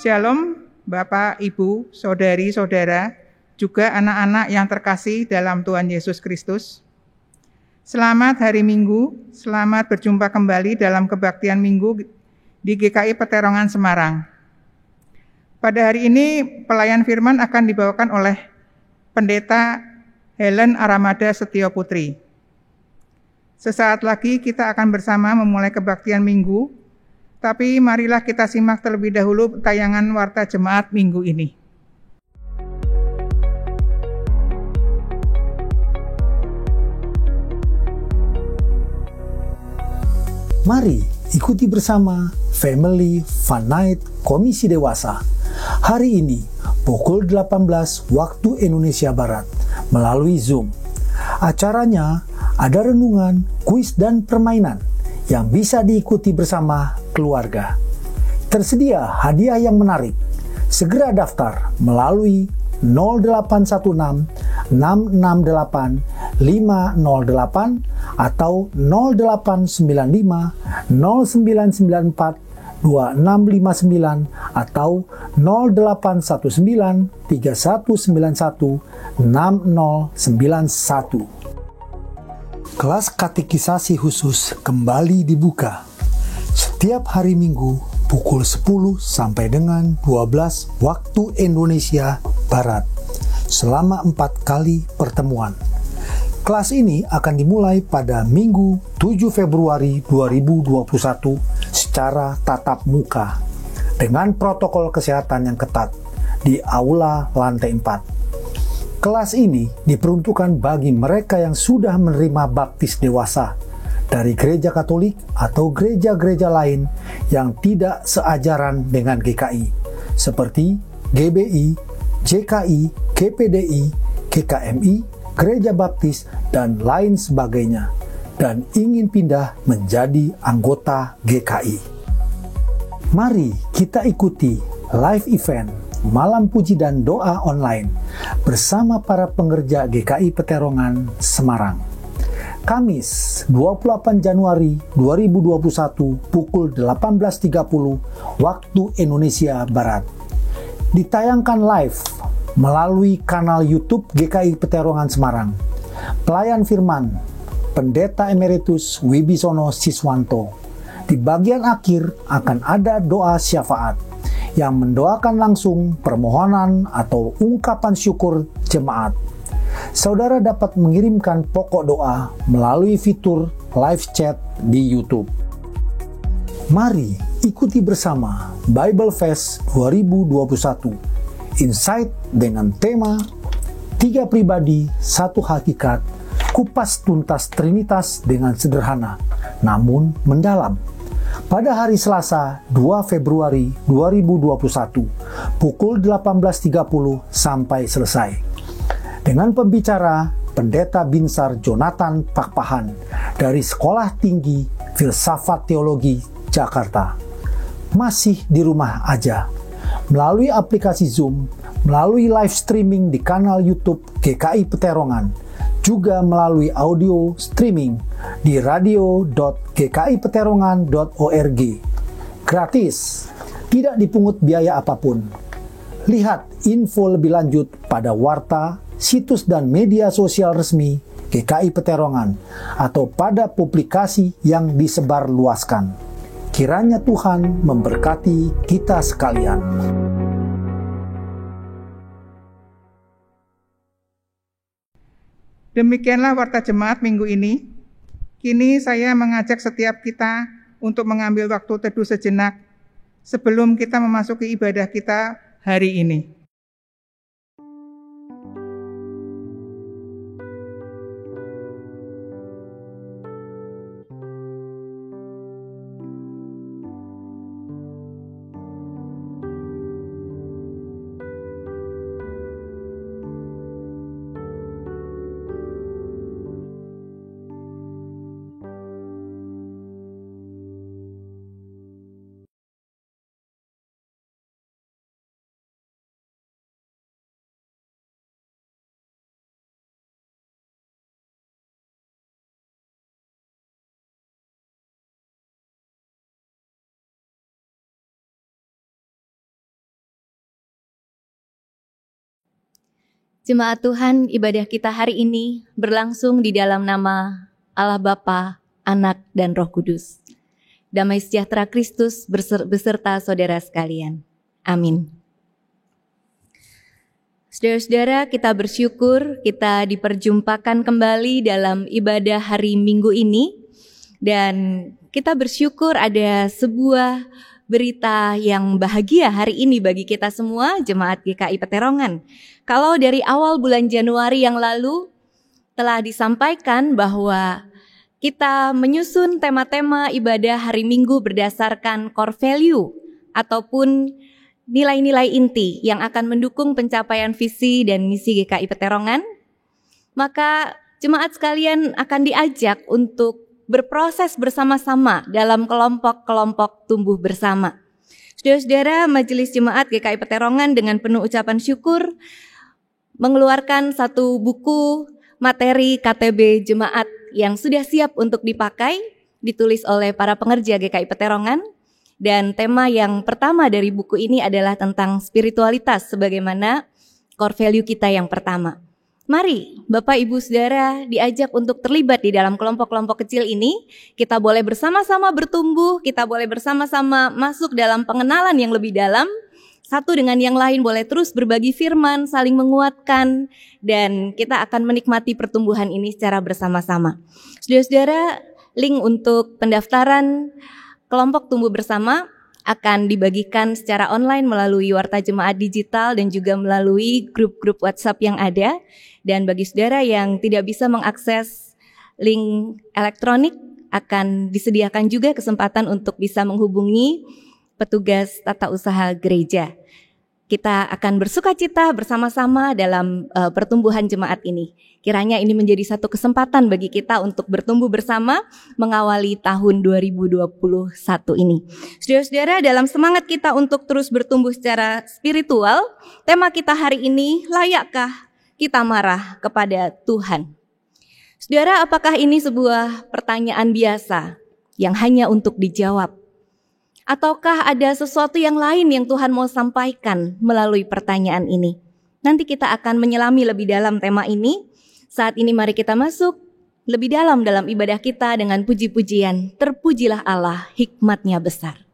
Shalom Bapak, Ibu, Saudari-saudara, juga anak-anak yang terkasih dalam Tuhan Yesus Kristus. Selamat hari Minggu, selamat berjumpa kembali dalam kebaktian Minggu di GKI Peterongan Semarang. Pada hari ini pelayan firman akan dibawakan oleh Pendeta Helen Aramada Setio Putri. Sesaat lagi kita akan bersama memulai kebaktian Minggu, tapi marilah kita simak terlebih dahulu tayangan Warta Jemaat Minggu ini. Mari ikuti bersama Family Fun Night Komisi Dewasa hari ini pukul 18 waktu Indonesia Barat melalui Zoom. Acaranya ada renungan, kuis dan permainan yang bisa diikuti bersama keluarga. Tersedia hadiah yang menarik. Segera daftar melalui 0816 668 508 atau 0895 0994 2659 atau 0819 3191 6091. Kelas katekisasi khusus kembali dibuka setiap hari Minggu pukul 10 sampai dengan 12 waktu Indonesia Barat selama 4 kali pertemuan. Kelas ini akan dimulai pada Minggu 7 Februari 2021 secara tatap muka dengan protokol kesehatan yang ketat di aula lantai 4. Kelas ini diperuntukkan bagi mereka yang sudah menerima baptis dewasa dari gereja Katolik atau gereja-gereja lain yang tidak seajaran dengan GKI, seperti GBI, JKI, GPDI, GKMI, Gereja Baptis, dan lain sebagainya, dan ingin pindah menjadi anggota GKI. Mari kita ikuti live event Malam Puji dan Doa online bersama para pengerja GKI Peterongan Semarang. Kamis 28 Januari 2021 pukul 18.30 waktu Indonesia Barat. Ditayangkan live melalui kanal YouTube GKI Peterongan Semarang. Pelayan firman Pendeta Emeritus Wibisono Siswanto. Di bagian akhir akan ada doa syafaat yang mendoakan langsung permohonan atau ungkapan syukur jemaat. Saudara dapat mengirimkan pokok doa melalui fitur live chat di YouTube. Mari ikuti bersama Bible Fest 2021. Insight dengan tema 3 pribadi, 1 hakikat, kupas tuntas Trinitas dengan sederhana, namun mendalam. Pada hari Selasa 2 Februari 2021, pukul 18.30 sampai selesai. Dengan pembicara Pendeta Binsar Jonathan Pakpahan dari Sekolah Tinggi Filsafat Teologi Jakarta. Masih di rumah aja. Melalui aplikasi Zoom, melalui live streaming di kanal YouTube GKI Peterongan, juga melalui audio streaming di radio.gkipeterongan.org. Gratis, tidak dipungut biaya apapun. Lihat info lebih lanjut pada warta, situs dan media sosial resmi GKI Peterongan atau pada publikasi yang disebarluaskan. Kiranya Tuhan memberkati kita sekalian. Demikianlah Warta Jemaat Minggu ini. Kini saya mengajak setiap kita untuk mengambil waktu teduh sejenak sebelum kita memasuki ibadah kita hari ini. Jemaat Tuhan, ibadah kita hari ini berlangsung di dalam nama Allah Bapa, Anak, dan Roh Kudus. Damai sejahtera Kristus beserta saudara sekalian. Amin. Saudara-saudara, kita bersyukur kita diperjumpakan kembali dalam ibadah hari Minggu ini. Dan kita bersyukur ada sebuah berita yang bahagia hari ini bagi kita semua, Jemaat GKI Peterongan. Kalau dari awal bulan Januari yang lalu telah disampaikan bahwa kita menyusun tema-tema ibadah hari Minggu berdasarkan core value ataupun nilai-nilai inti yang akan mendukung pencapaian visi dan misi GKI Peterongan, maka jemaat sekalian akan diajak untuk berproses bersama-sama dalam kelompok-kelompok tumbuh bersama. Saudara-saudara, Majelis Jemaat GKI Peterongan dengan penuh ucapan syukur mengeluarkan satu buku materi KTB Jemaat yang sudah siap untuk dipakai, ditulis oleh para pengerja GKI Peterongan. Dan tema yang pertama dari buku ini adalah tentang spiritualitas sebagaimana core value kita yang pertama. Mari Bapak Ibu Saudara diajak untuk terlibat di dalam kelompok-kelompok kecil ini. Kita boleh bersama-sama bertumbuh, kita boleh bersama-sama masuk dalam pengenalan yang lebih dalam. Satu dengan yang lain boleh terus berbagi firman, saling menguatkan, dan kita akan menikmati pertumbuhan ini secara bersama-sama. Saudara-saudara, link untuk pendaftaran kelompok tumbuh bersama akan dibagikan secara online melalui Warta Jemaat Digital dan juga melalui grup-grup WhatsApp yang ada. Dan bagi saudara yang tidak bisa mengakses link elektronik, akan disediakan juga kesempatan untuk bisa menghubungi petugas tata usaha gereja. Kita akan bersukacita bersama-sama dalam pertumbuhan jemaat ini. Kiranya ini menjadi satu kesempatan bagi kita untuk bertumbuh bersama mengawali tahun 2021 ini. Saudara-saudara, dalam semangat kita untuk terus bertumbuh secara spiritual, tema kita hari ini, layakkah kita marah kepada Tuhan? Saudara, apakah ini sebuah pertanyaan biasa yang hanya untuk dijawab? Ataukah ada sesuatu yang lain yang Tuhan mau sampaikan melalui pertanyaan ini? Nanti kita akan menyelami lebih dalam tema ini. Saat ini mari kita masuk lebih dalam ibadah kita dengan puji-pujian. Terpujilah Allah, hikmat-Nya besar.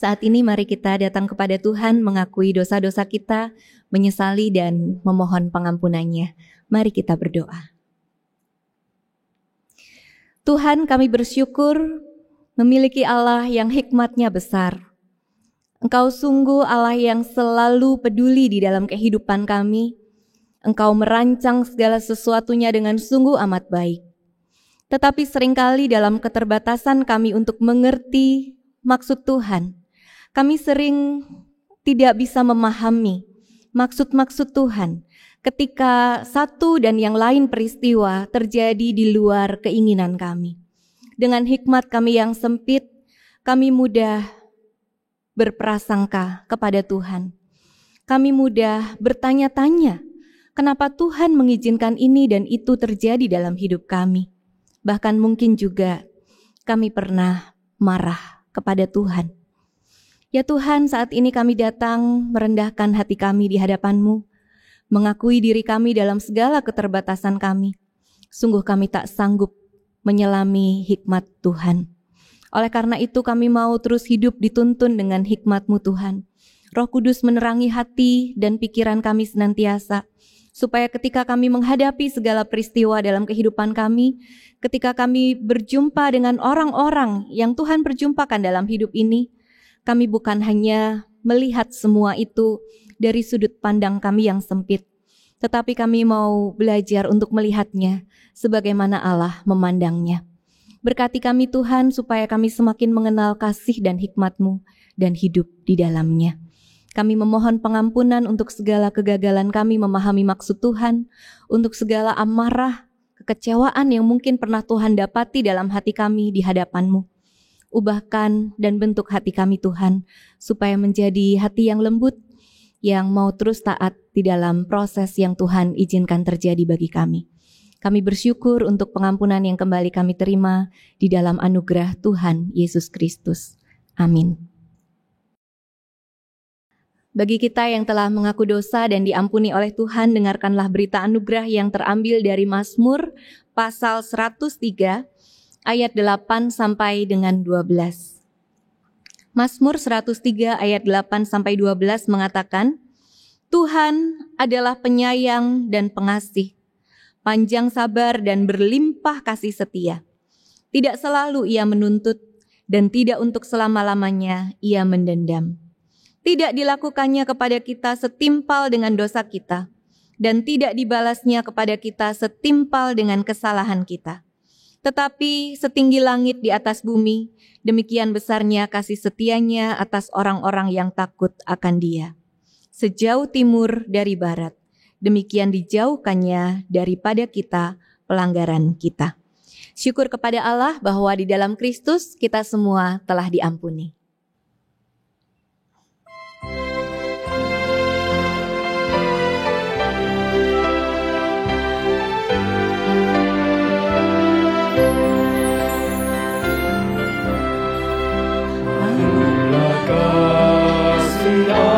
Saat ini mari kita datang kepada Tuhan, mengakui dosa-dosa kita, menyesali dan memohon pengampunannya. Mari kita berdoa. Tuhan, kami bersyukur memiliki Allah yang hikmat-Nya besar. Engkau sungguh Allah yang selalu peduli di dalam kehidupan kami. Engkau merancang segala sesuatunya dengan sungguh amat baik. Tetapi seringkali dalam keterbatasan kami untuk mengerti maksud Tuhan, kami sering tidak bisa memahami maksud-maksud Tuhan ketika satu dan yang lain peristiwa terjadi di luar keinginan kami. Dengan hikmat kami yang sempit, kami mudah berprasangka kepada Tuhan. Kami mudah bertanya-tanya, kenapa Tuhan mengizinkan ini dan itu terjadi dalam hidup kami. Bahkan mungkin juga kami pernah marah kepada Tuhan. Ya Tuhan, saat ini kami datang merendahkan hati kami di hadapan-Mu, mengakui diri kami dalam segala keterbatasan kami. Sungguh kami tak sanggup menyelami hikmat Tuhan. Oleh karena itu kami mau terus hidup dituntun dengan hikmat-Mu Tuhan. Roh Kudus menerangi hati dan pikiran kami senantiasa, supaya ketika kami menghadapi segala peristiwa dalam kehidupan kami, ketika kami berjumpa dengan orang-orang yang Tuhan perjumpakan dalam hidup ini, kami bukan hanya melihat semua itu dari sudut pandang kami yang sempit, tetapi kami mau belajar untuk melihatnya sebagaimana Allah memandangnya. Berkati kami Tuhan supaya kami semakin mengenal kasih dan hikmat-Mu dan hidup di dalamnya. Kami memohon pengampunan untuk segala kegagalan kami memahami maksud Tuhan, untuk segala amarah, kekecewaan yang mungkin pernah Tuhan dapati dalam hati kami di hadapan-Mu. Ubahkan dan bentuk hati kami Tuhan, supaya menjadi hati yang lembut, yang mau terus taat di dalam proses yang Tuhan izinkan terjadi bagi kami. Kami bersyukur untuk pengampunan yang kembali kami terima di dalam anugerah Tuhan Yesus Kristus. Amin. Bagi kita yang telah mengaku dosa dan diampuni oleh Tuhan, dengarkanlah berita anugerah yang terambil dari Mazmur pasal 103 ayat 8 sampai dengan 12. Mazmur 103 ayat 8 sampai 12 mengatakan, Tuhan adalah penyayang dan pengasih, panjang sabar dan berlimpah kasih setia. Tidak selalu ia menuntut dan tidak untuk selama-lamanya ia mendendam. Tidak dilakukannya kepada kita setimpal dengan dosa kita, dan tidak dibalasnya kepada kita setimpal dengan kesalahan kita. Tetapi setinggi langit di atas bumi, demikian besarnya kasih setianya atas orang-orang yang takut akan Dia. Sejauh timur dari barat, demikian dijauhkannya daripada kita pelanggaran kita. Syukur kepada Allah bahwa di dalam Kristus kita semua telah diampuni. Dia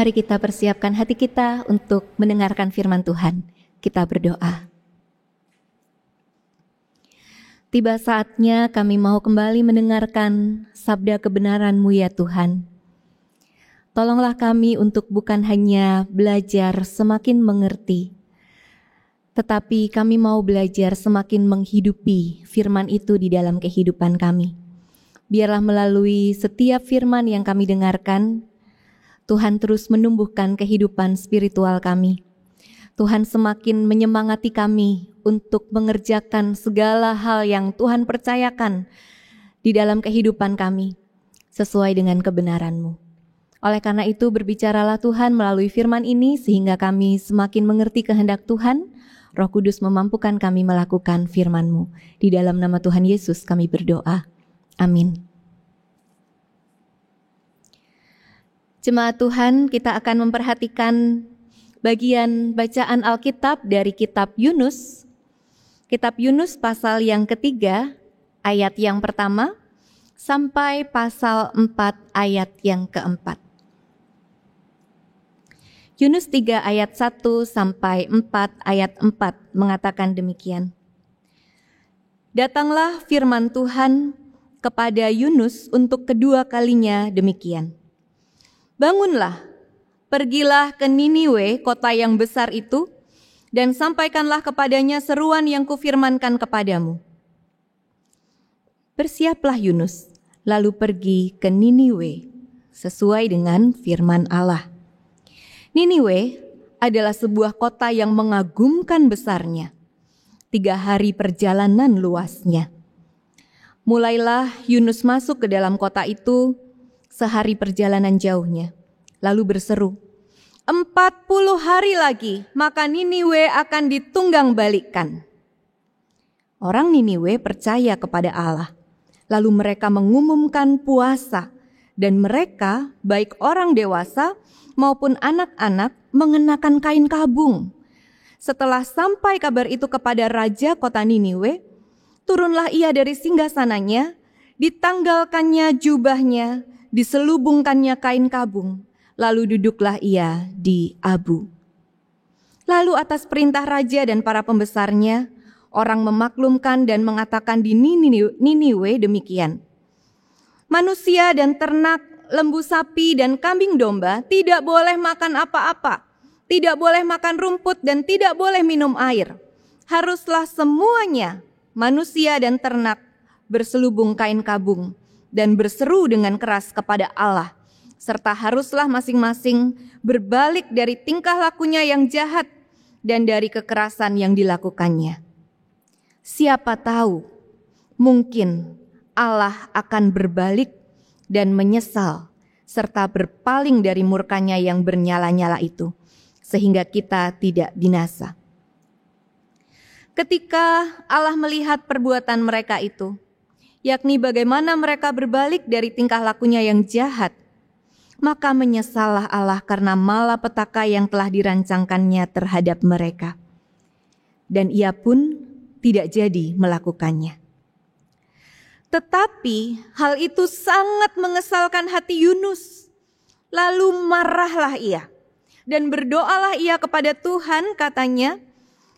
Mari kita persiapkan hati kita untuk mendengarkan firman Tuhan. Kita berdoa. Tiba saatnya kami mau kembali mendengarkan sabda kebenaran-Mu ya Tuhan. Tolonglah kami untuk bukan hanya belajar semakin mengerti, tetapi kami mau belajar semakin menghidupi firman itu di dalam kehidupan kami. Biarlah melalui setiap firman yang kami dengarkan, Tuhan terus menumbuhkan kehidupan spiritual kami. Tuhan semakin menyemangati kami untuk mengerjakan segala hal yang Tuhan percayakan di dalam kehidupan kami, sesuai dengan kebenaran-Mu. Oleh karena itu berbicaralah Tuhan melalui firman ini, sehingga kami semakin mengerti kehendak Tuhan. Roh Kudus memampukan kami melakukan firman-Mu. Di dalam nama Tuhan Yesus kami berdoa. Amin. Jemaat Tuhan, kita akan memperhatikan bagian bacaan Alkitab dari kitab Yunus. Kitab Yunus pasal yang ketiga, ayat yang pertama, sampai pasal 4 ayat yang keempat. Yunus 3 ayat 1 sampai 4 ayat 4 mengatakan demikian. Datanglah firman Tuhan kepada Yunus untuk kedua kalinya demikian. Bangunlah, pergilah ke Niniwe, kota yang besar itu, dan sampaikanlah kepadanya seruan yang kufirmankan kepadamu. Bersiaplah Yunus, lalu pergi ke Niniwe, sesuai dengan firman Allah. Niniwe adalah sebuah kota yang mengagumkan besarnya, 3 hari perjalanan luasnya. Mulailah Yunus masuk ke dalam kota itu, sehari perjalanan jauhnya, lalu berseru, 40 hari lagi, maka Niniwe akan ditunggang balikkan. Orang Niniwe percaya kepada Allah, lalu mereka mengumumkan puasa, dan mereka, baik orang dewasa maupun anak-anak, mengenakan kain kabung. Setelah sampai kabar itu kepada raja kota Niniwe, turunlah ia dari singgasananya, ditanggalkannya jubahnya, diselubungkannya kain kabung, lalu duduklah ia di abu. Lalu atas perintah raja dan para pembesarnya, orang memaklumkan dan mengatakan di Niniwe demikian. Manusia dan ternak, lembu sapi dan kambing domba tidak boleh makan apa-apa, tidak boleh makan rumput dan tidak boleh minum air. Haruslah semuanya, manusia dan ternak, berselubung kain kabung dan berseru dengan keras kepada Allah, serta haruslah masing-masing berbalik dari tingkah lakunya yang jahat dan dari kekerasan yang dilakukannya. Siapa tahu, mungkin Allah akan berbalik dan menyesal, serta berpaling dari murkanya yang bernyala-nyala itu, sehingga kita tidak binasa. Ketika Allah melihat perbuatan mereka itu, yakni bagaimana mereka berbalik dari tingkah lakunya yang jahat, maka menyesallah Allah karena malapetaka yang telah dirancangkannya terhadap mereka. Dan ia pun tidak jadi melakukannya. Tetapi hal itu sangat mengesalkan hati Yunus. Lalu marahlah ia dan berdoalah ia kepada Tuhan, katanya,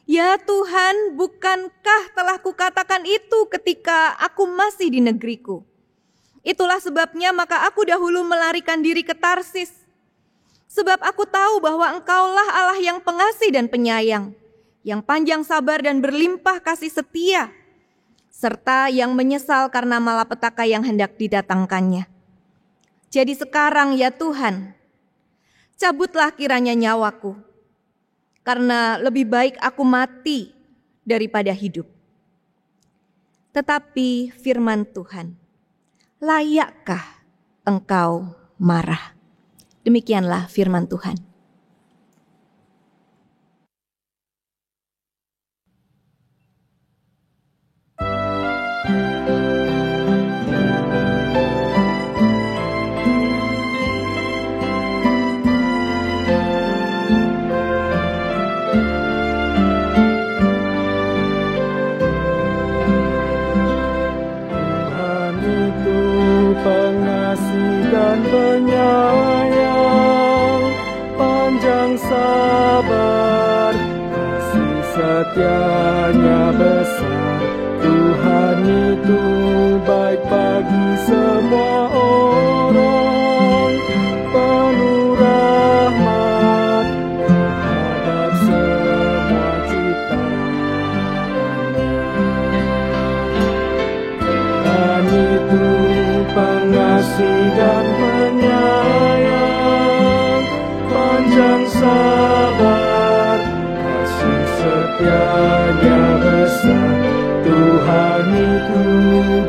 "Ya Tuhan, bukankah telah kukatakan itu ketika aku masih di negeriku? Itulah sebabnya maka aku dahulu melarikan diri ke Tarsis. Sebab aku tahu bahwa Engkaulah Allah yang pengasih dan penyayang, yang panjang sabar dan berlimpah kasih setia, serta yang menyesal karena malapetaka yang hendak didatangkannya. Jadi sekarang ya Tuhan, cabutlah kiranya nyawaku, karena lebih baik aku mati daripada hidup." Tetapi firman Tuhan, "Layakkah engkau marah?" Demikianlah firman Tuhan. Pengasih dan penyayang, setianya besar. Tuhan itu baik bagi semua orang, penuh rahmat terhadap semua ciptaannya. Tuhan itu pengasih dan penyayang, panjang sabar, kasih setianya besar. Tuhan itu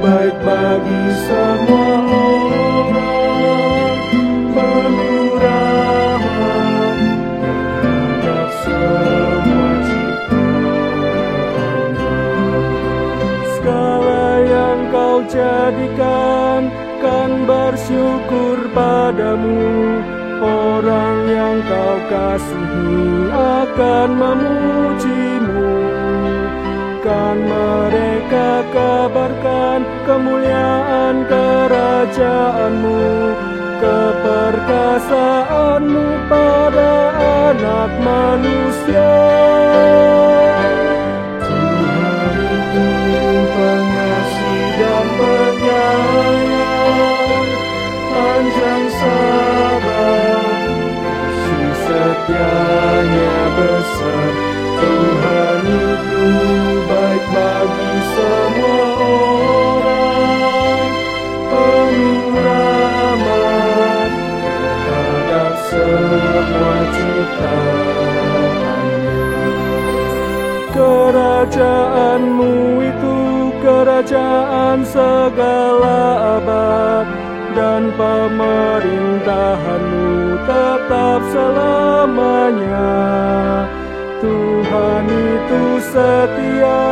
baik bagi semua orang, penuh rahmat terhadap semua ciptaannya. Segala yang kau jadikan kan bersyukur padamu. Orang yang kau kasihi akan memujimu. Kan mereka kabarkan kemuliaan kerajaanmu, keperkasaanmu pada anak manusia. Tuhan itu pengasih dan penyayang, panjang sabar, kasih setianya besar. Tuhan itu baik bagi semua orang, penuh rahmat terhadap semua ciptaannya. Kerajaanmu itu kerajaan segala abad, dan pemerintahanmu tetap selamanya. Tuhan itu setia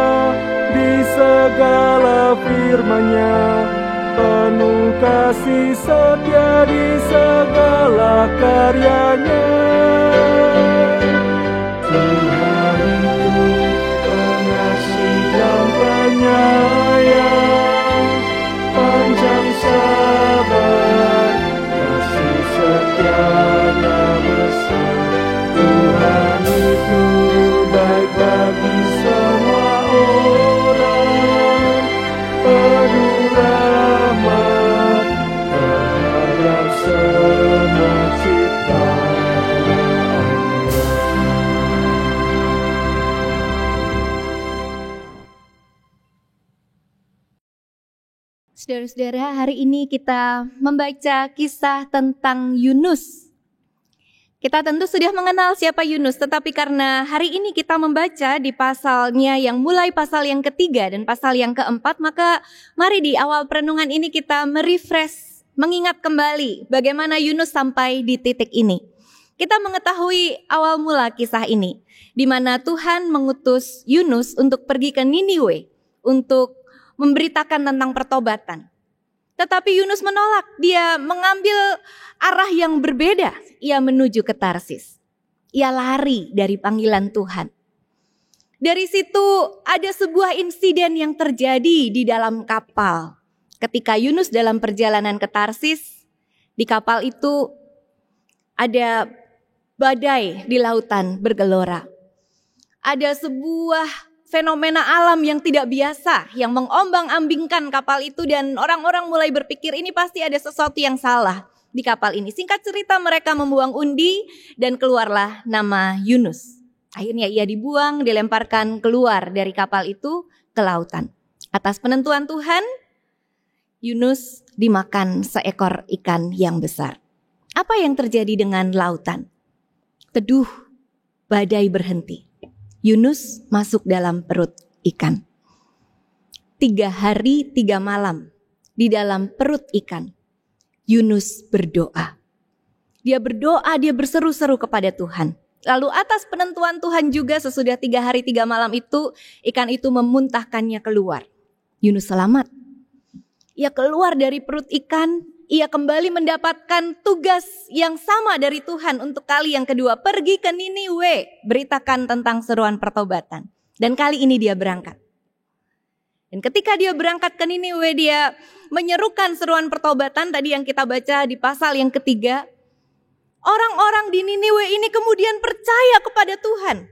di segala firman-Nya, penuh kasih setia di segala karya-Nya. Tuhan itu pengasih dan penyayang, panjang sabar, kasih setianya besar. Tuhan itu baik bagi semua orang, penuh rahmat terhadap semua ciptaannya. Saudara-saudara, hari ini kita membaca kisah tentang Yunus. Kita tentu sudah mengenal siapa Yunus, tetapi karena hari ini kita membaca di pasalnya yang mulai pasal yang ketiga dan pasal yang keempat, maka mari di awal perenungan ini kita merefresh, mengingat kembali bagaimana Yunus sampai di titik ini. Kita mengetahui awal mula kisah ini, di mana Tuhan mengutus Yunus untuk pergi ke Niniwe, untuk memberitakan tentang pertobatan. Tetapi Yunus menolak, dia mengambil arah yang berbeda, ia menuju ke Tarsis. Ia lari dari panggilan Tuhan. Dari situ ada sebuah insiden yang terjadi di dalam kapal. Ketika Yunus dalam perjalanan ke Tarsis, di kapal itu ada badai di lautan bergelora. Ada sebuah fenomena alam yang tidak biasa yang mengombang-ambingkan kapal itu, dan orang-orang mulai berpikir ini pasti ada sesuatu yang salah di kapal ini. Singkat cerita, mereka membuang undi dan keluarlah nama Yunus. Akhirnya ia dibuang, dilemparkan keluar dari kapal itu ke lautan. Atas penentuan Tuhan, Yunus dimakan seekor ikan yang besar. Apa yang terjadi dengan lautan? Teduh, badai berhenti. Yunus masuk dalam perut ikan. 3 hari 3 malam di dalam perut ikan. Yunus berdoa. Dia berdoa, dia berseru-seru kepada Tuhan. Lalu atas penentuan Tuhan juga sesudah 3 hari 3 malam itu, ikan itu memuntahkannya keluar. Yunus selamat. Ia keluar dari perut ikan, ia kembali mendapatkan tugas yang sama dari Tuhan untuk kali yang kedua. Pergi ke Niniwe, beritakan tentang seruan pertobatan. Dan kali ini dia berangkat. Dan ketika dia berangkat ke Niniwe, dia menyerukan seruan pertobatan tadi yang kita baca di pasal yang ketiga. Orang-orang di Niniwe ini kemudian percaya kepada Tuhan.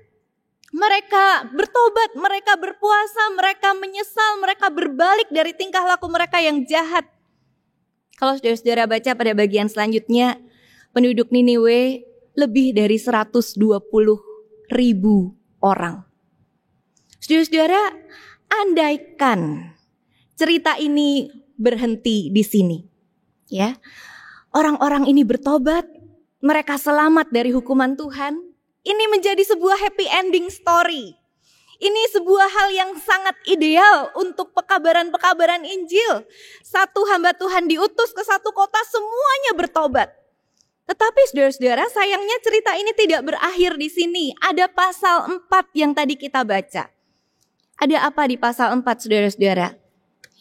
Mereka bertobat, mereka berpuasa, mereka menyesal, mereka berbalik dari tingkah laku mereka yang jahat. Kalau saudara-saudara baca pada bagian selanjutnya, penduduk Niniwe lebih dari 120.000 orang. Saudara-saudara, andaikan cerita ini berhenti di sini, ya, orang-orang ini bertobat, mereka selamat dari hukuman Tuhan. Ini menjadi sebuah happy ending story. Ini sebuah hal yang sangat ideal untuk pekabaran-pekabaran Injil. Satu hamba Tuhan diutus ke satu kota, semuanya bertobat. Tetapi saudara-saudara, sayangnya cerita ini tidak berakhir di sini. Ada pasal 4 yang tadi kita baca. Ada apa di pasal 4, saudara-saudara?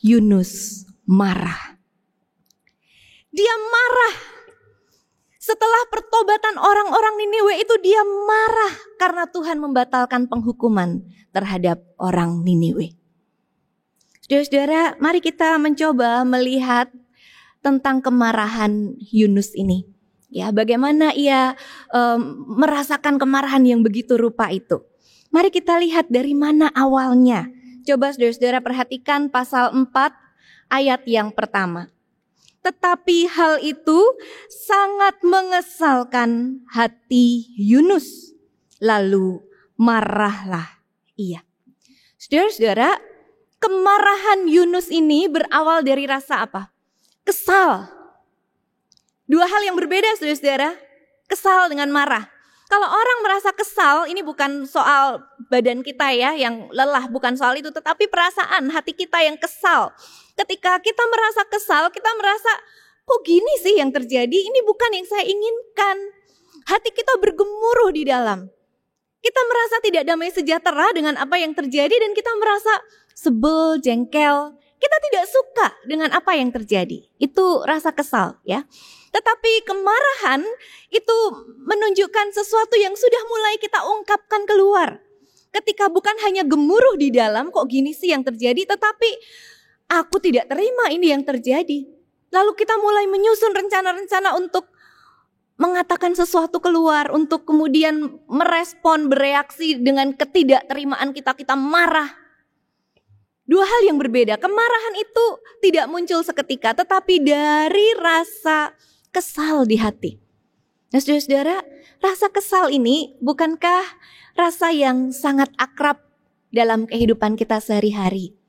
Yunus marah. Dia marah. Setelah pertobatan orang-orang Niniwe itu, dia marah karena Tuhan membatalkan penghukuman terhadap orang Niniwe. Saudara-saudara, mari kita mencoba melihat tentang kemarahan Yunus ini. Ya, bagaimana ia merasakan kemarahan yang begitu rupa itu. Mari kita lihat dari mana awalnya. Coba saudara-saudara perhatikan pasal 4 ayat yang pertama. Tetapi hal itu sangat mengesalkan hati Yunus. Lalu marahlah ia. Saudara-saudara, kemarahan Yunus ini berawal dari rasa apa? Kesal. Dua hal yang berbeda, saudara-saudara. Kesal dengan marah. Kalau orang merasa kesal, ini bukan soal badan kita ya yang lelah, bukan soal itu, tetapi perasaan hati kita yang kesal. Ketika kita merasa kesal, kita merasa, kok gini sih yang terjadi? Ini bukan yang saya inginkan. Hati kita bergemuruh di dalam. Kita merasa tidak damai sejahtera dengan apa yang terjadi dan kita merasa sebel, jengkel. Kita tidak suka dengan apa yang terjadi. Itu rasa kesal ya. Tetapi kemarahan itu menunjukkan sesuatu yang sudah mulai kita ungkapkan keluar. Ketika bukan hanya gemuruh di dalam, kok gini sih yang terjadi, tetapi aku tidak terima ini yang terjadi. Lalu kita mulai menyusun rencana-rencana untuk mengatakan sesuatu keluar, untuk kemudian merespon, bereaksi dengan ketidakterimaan kita, kita marah. Dua hal yang berbeda, kemarahan itu tidak muncul seketika, tetapi dari rasa kesal di hati. Nah saudara-saudara, rasa kesal ini bukankah rasa yang sangat akrab dalam kehidupan kita sehari-hari?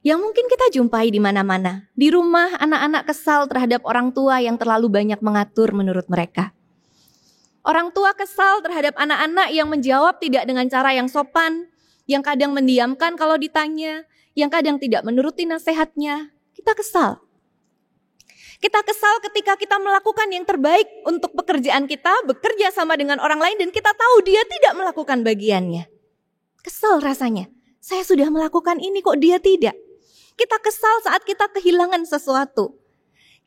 Yang mungkin kita jumpai di mana-mana. Di rumah anak-anak kesal terhadap orang tua yang terlalu banyak mengatur menurut mereka. Orang tua kesal terhadap anak-anak yang menjawab tidak dengan cara yang sopan, yang kadang mendiamkan kalau ditanya, yang kadang tidak menuruti nasihatnya. Kita kesal. Kita kesal ketika kita melakukan yang terbaik untuk pekerjaan kita, bekerja sama dengan orang lain dan kita tahu dia tidak melakukan bagiannya. Kesal rasanya. Saya sudah melakukan ini kok dia tidak. Kita kesal saat kita kehilangan sesuatu.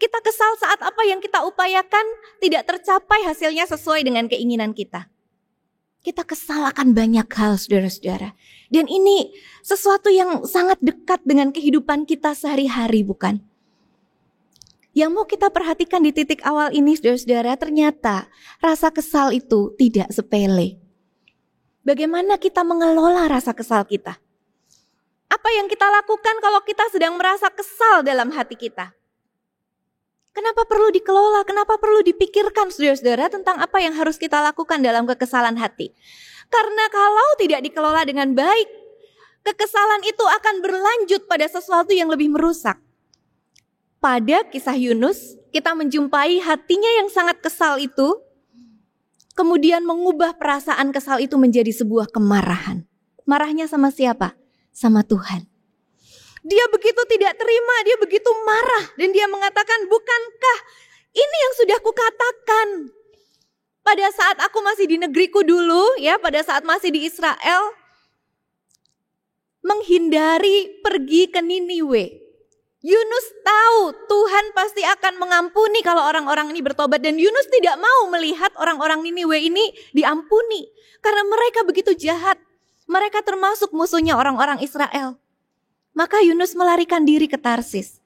Kita kesal saat apa yang kita upayakan tidak tercapai hasilnya sesuai dengan keinginan kita. Kita kesal akan banyak hal, saudara-saudara. Dan ini sesuatu yang sangat dekat dengan kehidupan kita sehari-hari, bukan? Yang mau kita perhatikan di titik awal ini, saudara-saudara, ternyata rasa kesal itu tidak sepele. Bagaimana kita mengelola rasa kesal kita? Apa yang kita lakukan kalau kita sedang merasa kesal dalam hati kita? Kenapa perlu dikelola? Kenapa perlu dipikirkan, saudara-saudara, tentang apa yang harus kita lakukan dalam kekesalan hati? Karena kalau tidak dikelola dengan baik, kekesalan itu akan berlanjut pada sesuatu yang lebih merusak. Pada kisah Yunus, kita menjumpai hatinya yang sangat kesal itu, kemudian mengubah perasaan kesal itu menjadi sebuah kemarahan. Marahnya sama siapa? Sama Tuhan. Dia begitu tidak terima, dia begitu marah. Dan dia mengatakan, bukankah ini yang sudah kukatakan? Pada saat aku masih di negeriku dulu, ya, pada saat masih di Israel, menghindari pergi ke Niniwe. Yunus tahu Tuhan pasti akan mengampuni kalau orang-orang ini bertobat. Dan Yunus tidak mau melihat orang-orang Niniwe ini diampuni. Karena mereka begitu jahat. Mereka termasuk musuhnya orang-orang Israel. Maka Yunus melarikan diri ke Tarsis.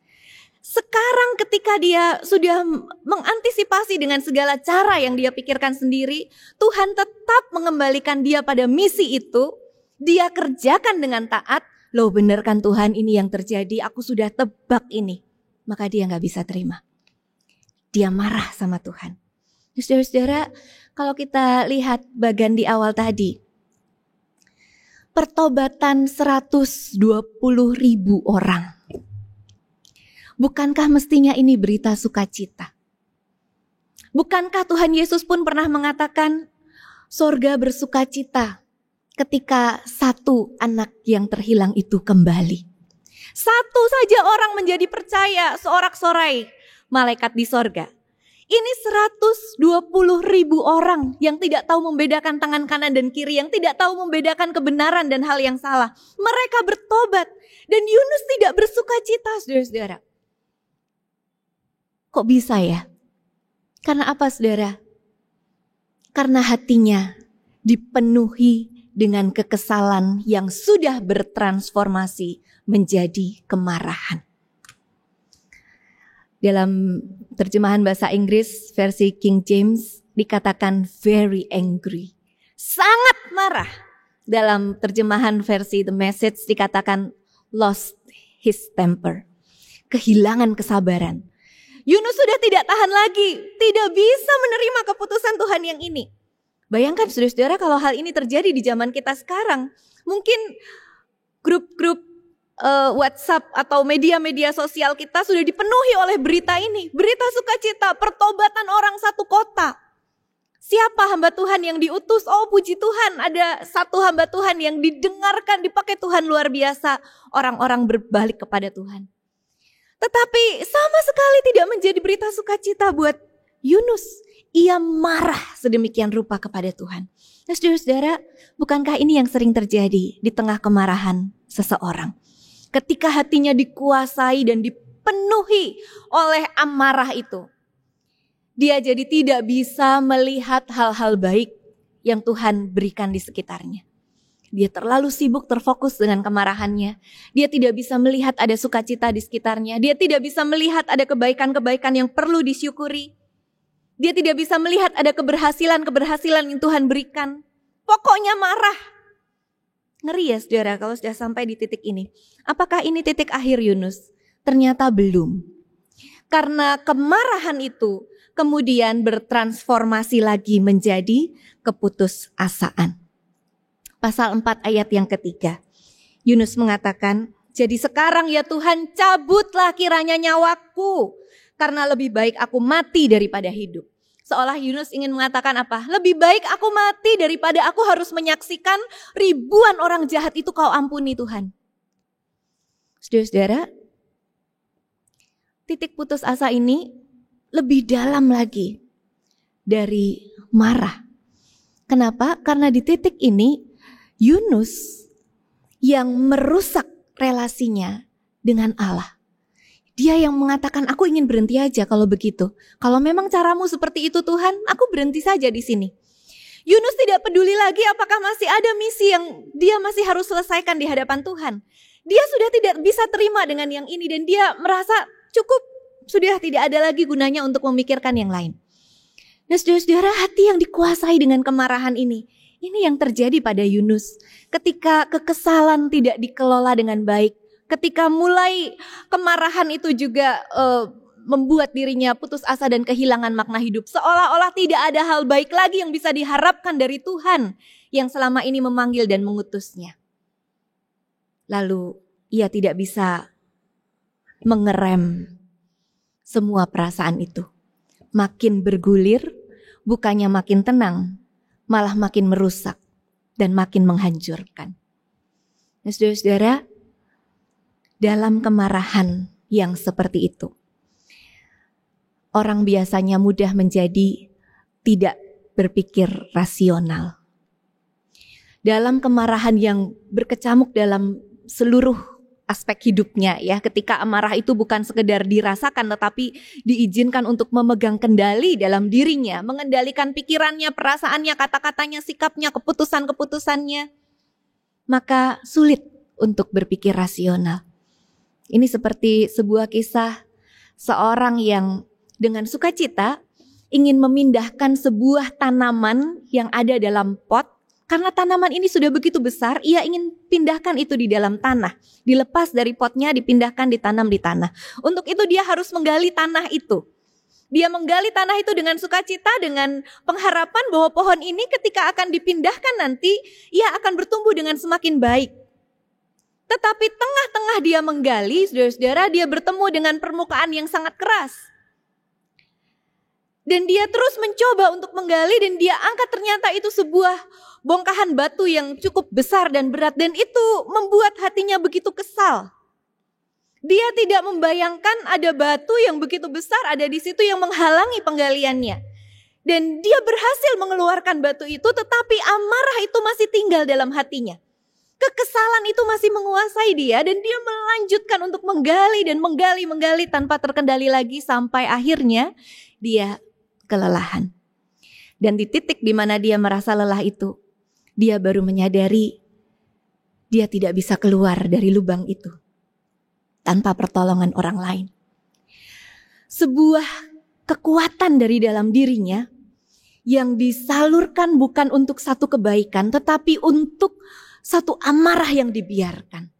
Sekarang ketika dia sudah mengantisipasi dengan segala cara yang dia pikirkan sendiri, Tuhan tetap mengembalikan dia pada misi itu. Dia kerjakan dengan taat. Loh bener kan Tuhan, ini yang terjadi, aku sudah tebak ini. Maka dia gak bisa terima. Dia marah sama Tuhan. Saudara-saudara, kalau kita lihat bagian di awal tadi, pertobatan 120.000 orang. Bukankah mestinya ini berita sukacita? Bukankah Tuhan Yesus pun pernah mengatakan, sorga bersukacita ketika satu anak yang terhilang itu kembali. Satu saja orang menjadi percaya, sorak-sorai malaikat di sorga. Ini 120.000 orang yang tidak tahu membedakan tangan kanan dan kiri, yang tidak tahu membedakan kebenaran dan hal yang salah. Mereka bertobat dan Yunus tidak bersukacita, saudara-saudara. Kok bisa ya? Karena apa, saudara? Karena hatinya dipenuhi dengan kekesalan yang sudah bertransformasi menjadi kemarahan. Dalam terjemahan bahasa Inggris versi King James dikatakan very angry, sangat marah. Dalam terjemahan versi The Message dikatakan lost his temper, kehilangan kesabaran. Yunus sudah tidak tahan lagi, tidak bisa menerima keputusan Tuhan yang ini. Bayangkan saudara-saudara kalau hal ini terjadi di zaman kita sekarang. Mungkin grup-grup WhatsApp atau media-media sosial kita sudah dipenuhi oleh berita ini. Berita sukacita, pertobatan orang satu kota. Siapa hamba Tuhan yang diutus? Oh puji Tuhan, ada satu hamba Tuhan yang didengarkan, dipakai Tuhan luar biasa. Orang-orang berbalik kepada Tuhan. Tetapi sama sekali tidak menjadi berita sukacita buat Yunus. Ia marah sedemikian rupa kepada Tuhan. Nah, saudara-saudara, bukankah ini yang sering terjadi di tengah kemarahan seseorang? Ketika hatinya dikuasai dan dipenuhi oleh amarah itu, dia jadi tidak bisa melihat hal-hal baik yang Tuhan berikan di sekitarnya. Dia terlalu sibuk terfokus dengan kemarahannya. Dia tidak bisa melihat ada sukacita di sekitarnya. Dia tidak bisa melihat ada kebaikan-kebaikan yang perlu disyukuri. Dia tidak bisa melihat ada keberhasilan-keberhasilan yang Tuhan berikan. Pokoknya marah. Ngeri ya saudara kalau sudah sampai di titik ini. Apakah ini titik akhir Yunus? Ternyata belum. Karena kemarahan itu kemudian bertransformasi lagi menjadi keputusasaan. Pasal 4 ayat yang ketiga. Yunus mengatakan, jadi sekarang ya Tuhan cabutlah kiranya nyawaku. Karena lebih baik aku mati daripada hidup. Seolah Yunus ingin mengatakan apa? Lebih baik aku mati daripada aku harus menyaksikan ribuan orang jahat itu kau ampuni Tuhan. Saudara-saudara, titik putus asa ini lebih dalam lagi dari marah. Kenapa? Karena di titik ini Yunus yang merusak relasinya dengan Allah. Dia yang mengatakan, aku ingin berhenti aja kalau begitu. Kalau memang caramu seperti itu Tuhan, aku berhenti saja di sini. Yunus tidak peduli lagi apakah masih ada misi yang dia masih harus selesaikan di hadapan Tuhan. Dia sudah tidak bisa terima dengan yang ini dan dia merasa cukup, sudah tidak ada lagi gunanya untuk memikirkan yang lain. Nah saudara-saudara, hati yang dikuasai dengan kemarahan ini yang terjadi pada Yunus. Ketika kekesalan tidak dikelola dengan baik, ketika mulai kemarahan itu juga membuat dirinya putus asa dan kehilangan makna hidup. Seolah-olah tidak ada hal baik lagi yang bisa diharapkan dari Tuhan yang selama ini memanggil dan mengutusnya. Lalu ia tidak bisa mengerem semua perasaan itu. Makin bergulir, bukannya makin tenang, malah makin merusak dan makin menghancurkan. Nah, saudara-saudara, dalam kemarahan yang seperti itu, orang biasanya mudah menjadi tidak berpikir rasional. Dalam kemarahan yang berkecamuk dalam seluruh aspek hidupnya ya, ketika amarah itu bukan sekedar dirasakan tetapi diizinkan untuk memegang kendali dalam dirinya, mengendalikan pikirannya, perasaannya, kata-katanya, sikapnya, keputusan-keputusannya, maka sulit untuk berpikir rasional. Ini seperti sebuah kisah seorang yang dengan sukacita ingin memindahkan sebuah tanaman yang ada dalam pot. Karena tanaman ini sudah begitu besar, ia ingin pindahkan itu di dalam tanah. Dilepas dari potnya, dipindahkan, ditanam di tanah. Untuk itu dia harus menggali tanah itu. Dia menggali tanah itu dengan sukacita, dengan pengharapan bahwa pohon ini ketika akan dipindahkan nanti, ia akan bertumbuh dengan semakin baik. Tetapi tengah-tengah dia menggali, saudara-saudara, dia bertemu dengan permukaan yang sangat keras. Dan dia terus mencoba untuk menggali dan dia angkat, ternyata itu sebuah bongkahan batu yang cukup besar dan berat. Dan itu membuat hatinya begitu kesal. Dia tidak membayangkan ada batu yang begitu besar ada di situ yang menghalangi penggaliannya. Dan dia berhasil mengeluarkan batu itu, tetapi amarah itu masih tinggal dalam hatinya. Kekesalan itu masih menguasai dia dan dia melanjutkan untuk menggali dan menggali tanpa terkendali lagi sampai akhirnya dia kelelahan. Dan di titik di mana dia merasa lelah itu, dia baru menyadari dia tidak bisa keluar dari lubang itu tanpa pertolongan orang lain. Sebuah kekuatan dari dalam dirinya yang disalurkan bukan untuk satu kebaikan, tetapi untuk satu amarah yang dibiarkan.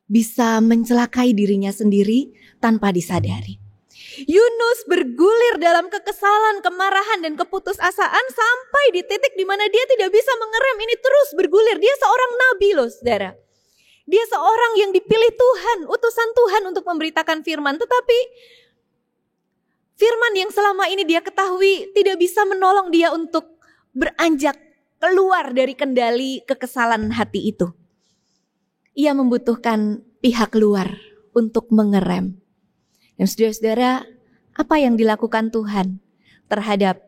Bisa mencelakai dirinya sendiri tanpa disadari. Yunus bergulir dalam kekesalan, kemarahan, dan keputusasaan sampai di titik di mana dia tidak bisa mengerem, ini terus bergulir. Dia seorang nabi loh, saudara. Dia seorang yang dipilih Tuhan, utusan Tuhan untuk memberitakan firman. Tetapi firman yang selama ini dia ketahui tidak bisa menolong dia untuk beranjak keluar dari kendali kekesalan hati itu. Ia membutuhkan pihak luar untuk mengerem. Dan saudara-saudara, apa yang dilakukan Tuhan terhadap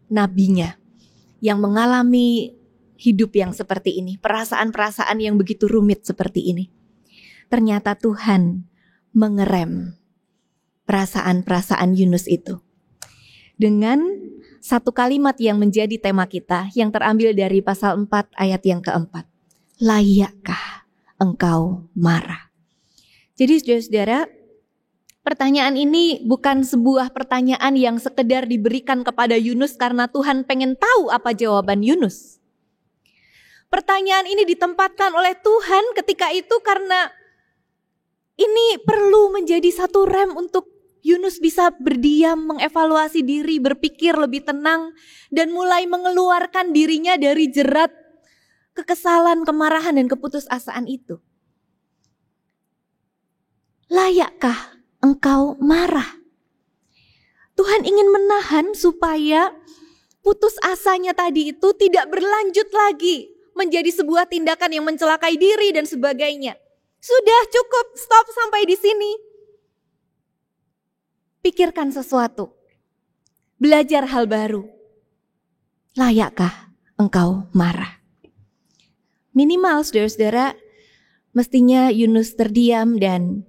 nabinya yang mengalami hidup yang seperti ini, perasaan-perasaan yang begitu rumit seperti ini. Ternyata Tuhan mengerem perasaan-perasaan Yunus itu. Dengan satu kalimat yang menjadi tema kita yang terambil dari pasal 4 ayat yang keempat. Layakkah engkau marah? Jadi saudara-saudara, pertanyaan ini bukan sebuah pertanyaan yang sekedar diberikan kepada Yunus karena Tuhan pengen tahu apa jawaban Yunus. Pertanyaan ini ditempatkan oleh Tuhan ketika itu karena ini perlu menjadi satu rem untuk Yunus bisa berdiam, mengevaluasi diri, berpikir lebih tenang, dan mulai mengeluarkan dirinya dari jerat kekesalan, kemarahan, dan keputusasaan itu. Layakkah engkau marah? Tuhan ingin menahan supaya putus asanya tadi itu tidak berlanjut lagi menjadi sebuah tindakan yang mencelakai diri dan sebagainya. Sudah cukup, stop sampai di sini. Pikirkan sesuatu. Belajar hal baru. Layakkah engkau marah? Minimal saudara-saudara, mestinya Yunus terdiam dan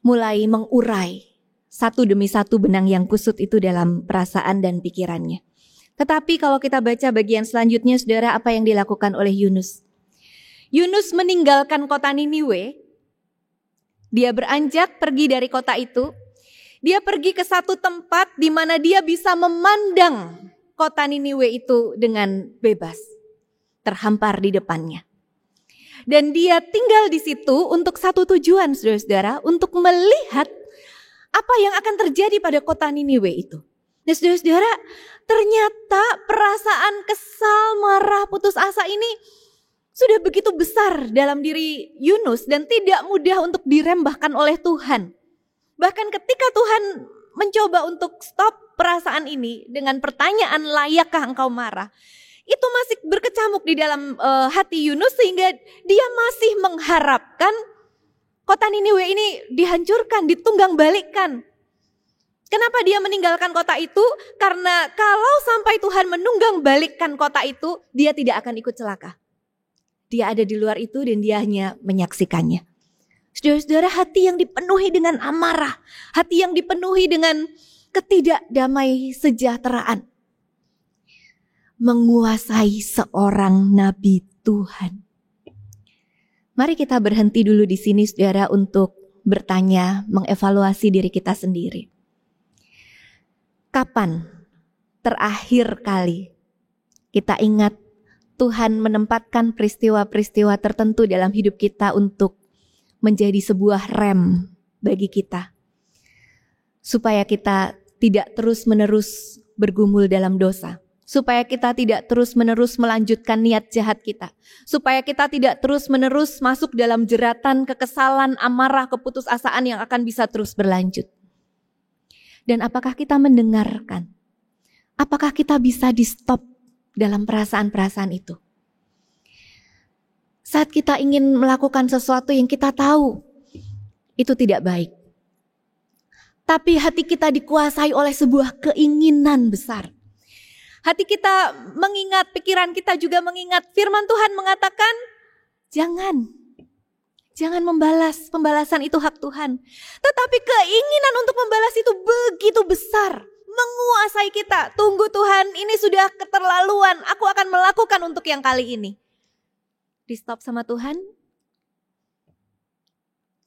mulai mengurai satu demi satu benang yang kusut itu dalam perasaan dan pikirannya. Tetapi kalau kita baca bagian selanjutnya, saudara, apa yang dilakukan oleh Yunus? Yunus meninggalkan kota Niniwe. Dia beranjak pergi dari kota itu. Dia pergi ke satu tempat di mana dia bisa memandang kota Niniwe itu dengan bebas. Terhampar di depannya. Dan dia tinggal di situ untuk satu tujuan, saudara-saudara, untuk melihat apa yang akan terjadi pada kota Niniwe itu. Nah, saudara-saudara, ternyata perasaan kesal, marah, putus asa ini sudah begitu besar dalam diri Yunus dan tidak mudah untuk direm bahkan oleh Tuhan. Bahkan ketika Tuhan mencoba untuk stop perasaan ini dengan pertanyaan layakkah engkau marah, itu masih berkecamuk di dalam hati Yunus sehingga dia masih mengharapkan kota Niniwe ini dihancurkan, ditunggang balikkan. Kenapa dia meninggalkan kota itu? Karena kalau sampai Tuhan menunggang balikkan kota itu, dia tidak akan ikut celaka. Dia ada di luar itu dan dia hanya menyaksikannya. Saudara-saudara, hati yang dipenuhi dengan amarah, hati yang dipenuhi dengan ketidakdamai sejahteraan, menguasai seorang nabi Tuhan. Mari kita berhenti dulu di sini, saudara, untuk bertanya, mengevaluasi diri kita sendiri. Kapan terakhir kali kita ingat Tuhan menempatkan peristiwa-peristiwa tertentu dalam hidup kita untuk menjadi sebuah rem bagi kita, supaya kita tidak terus-menerus bergumul dalam dosa, supaya kita tidak terus-menerus melanjutkan niat jahat kita, supaya kita tidak terus-menerus masuk dalam jeratan kekesalan, amarah, keputusasaan yang akan bisa terus berlanjut. Dan apakah kita mendengarkan? Apakah kita bisa di-stop dalam perasaan-perasaan itu? Saat kita ingin melakukan sesuatu yang kita tahu itu tidak baik, tapi hati kita dikuasai oleh sebuah keinginan besar. Hati kita mengingat, pikiran kita juga mengingat. Firman Tuhan mengatakan, jangan membalas. Pembalasan itu hak Tuhan. Tetapi keinginan untuk membalas itu begitu besar, menguasai kita. Tunggu Tuhan, ini sudah keterlaluan. Aku akan melakukan untuk yang kali ini. Di stop sama Tuhan,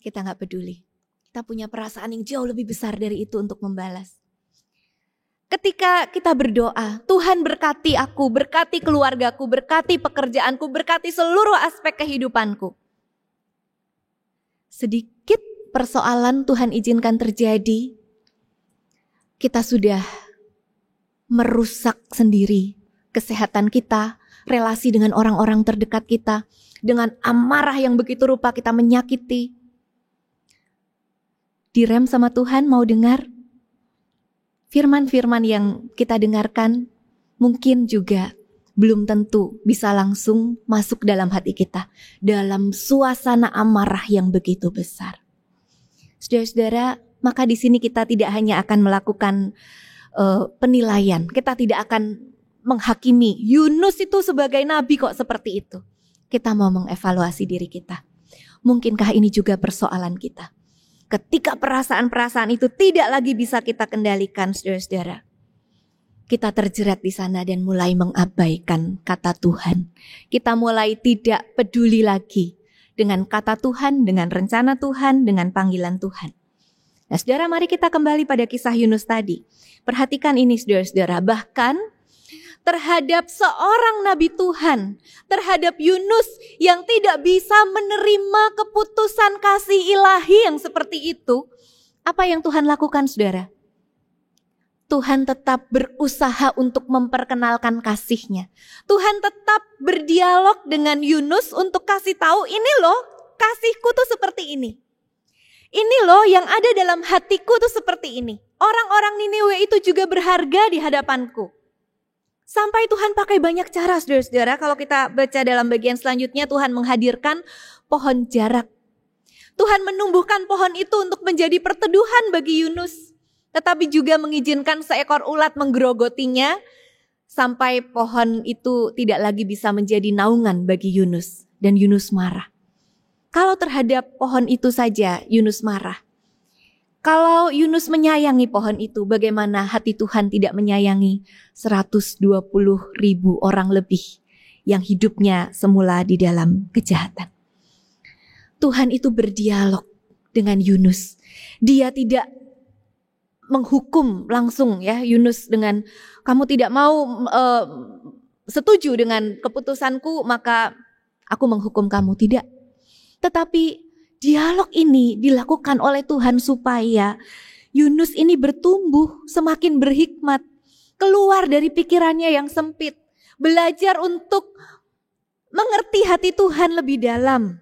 kita gak peduli. Kita punya perasaan yang jauh lebih besar dari itu untuk membalas. Ketika kita berdoa, Tuhan berkati aku, berkati keluargaku, berkati pekerjaanku, berkati seluruh aspek kehidupanku. Sedikit persoalan Tuhan izinkan terjadi, kita sudah merusak sendiri kesehatan kita, relasi dengan orang-orang terdekat kita, dengan amarah yang begitu rupa kita menyakiti. Direm sama Tuhan, mau dengar? Firman-firman yang kita dengarkan mungkin juga belum tentu bisa langsung masuk dalam hati kita, dalam suasana amarah yang begitu besar. Saudara-saudara, maka di sini kita tidak hanya akan melakukan penilaian, kita tidak akan menghakimi Yunus itu sebagai nabi kok seperti itu. Kita mau mengevaluasi diri kita. Mungkinkah ini juga persoalan kita? Ketika perasaan-perasaan itu tidak lagi bisa kita kendalikan, saudara-saudara, kita terjerat di sana dan mulai mengabaikan kata Tuhan. Kita mulai tidak peduli lagi dengan kata Tuhan, dengan rencana Tuhan, dengan panggilan Tuhan. Nah, saudara, mari kita kembali pada kisah Yunus tadi. Perhatikan ini, saudara-saudara, bahkan terhadap seorang nabi Tuhan, terhadap Yunus yang tidak bisa menerima keputusan kasih ilahi yang seperti itu, apa yang Tuhan lakukan, saudara? Tuhan tetap berusaha untuk memperkenalkan kasih-Nya. Tuhan tetap berdialog dengan Yunus untuk kasih tahu, ini loh kasihku tuh seperti ini. Ini loh yang ada dalam hatiku tuh seperti ini. Orang-orang Niniwe itu juga berharga di hadapanku. Sampai Tuhan pakai banyak cara, saudara-saudara. Kalau kita baca dalam bagian selanjutnya, Tuhan menghadirkan pohon jarak. Tuhan menumbuhkan pohon itu untuk menjadi perteduhan bagi Yunus. Tetapi juga mengizinkan seekor ulat menggerogotinya, sampai pohon itu tidak lagi bisa menjadi naungan bagi Yunus. Dan Yunus marah. Kalau terhadap pohon itu saja Yunus marah. Kalau Yunus menyayangi pohon itu, bagaimana hati Tuhan tidak menyayangi 120.000 orang lebih yang hidupnya semula di dalam kejahatan. Tuhan itu berdialog dengan Yunus. Dia tidak menghukum langsung ya Yunus dengan kamu tidak mau setuju dengan keputusanku maka aku menghukum kamu. Tidak. Tetapi dialog ini dilakukan oleh Tuhan supaya Yunus ini bertumbuh, semakin berhikmat, keluar dari pikirannya yang sempit, belajar untuk mengerti hati Tuhan lebih dalam.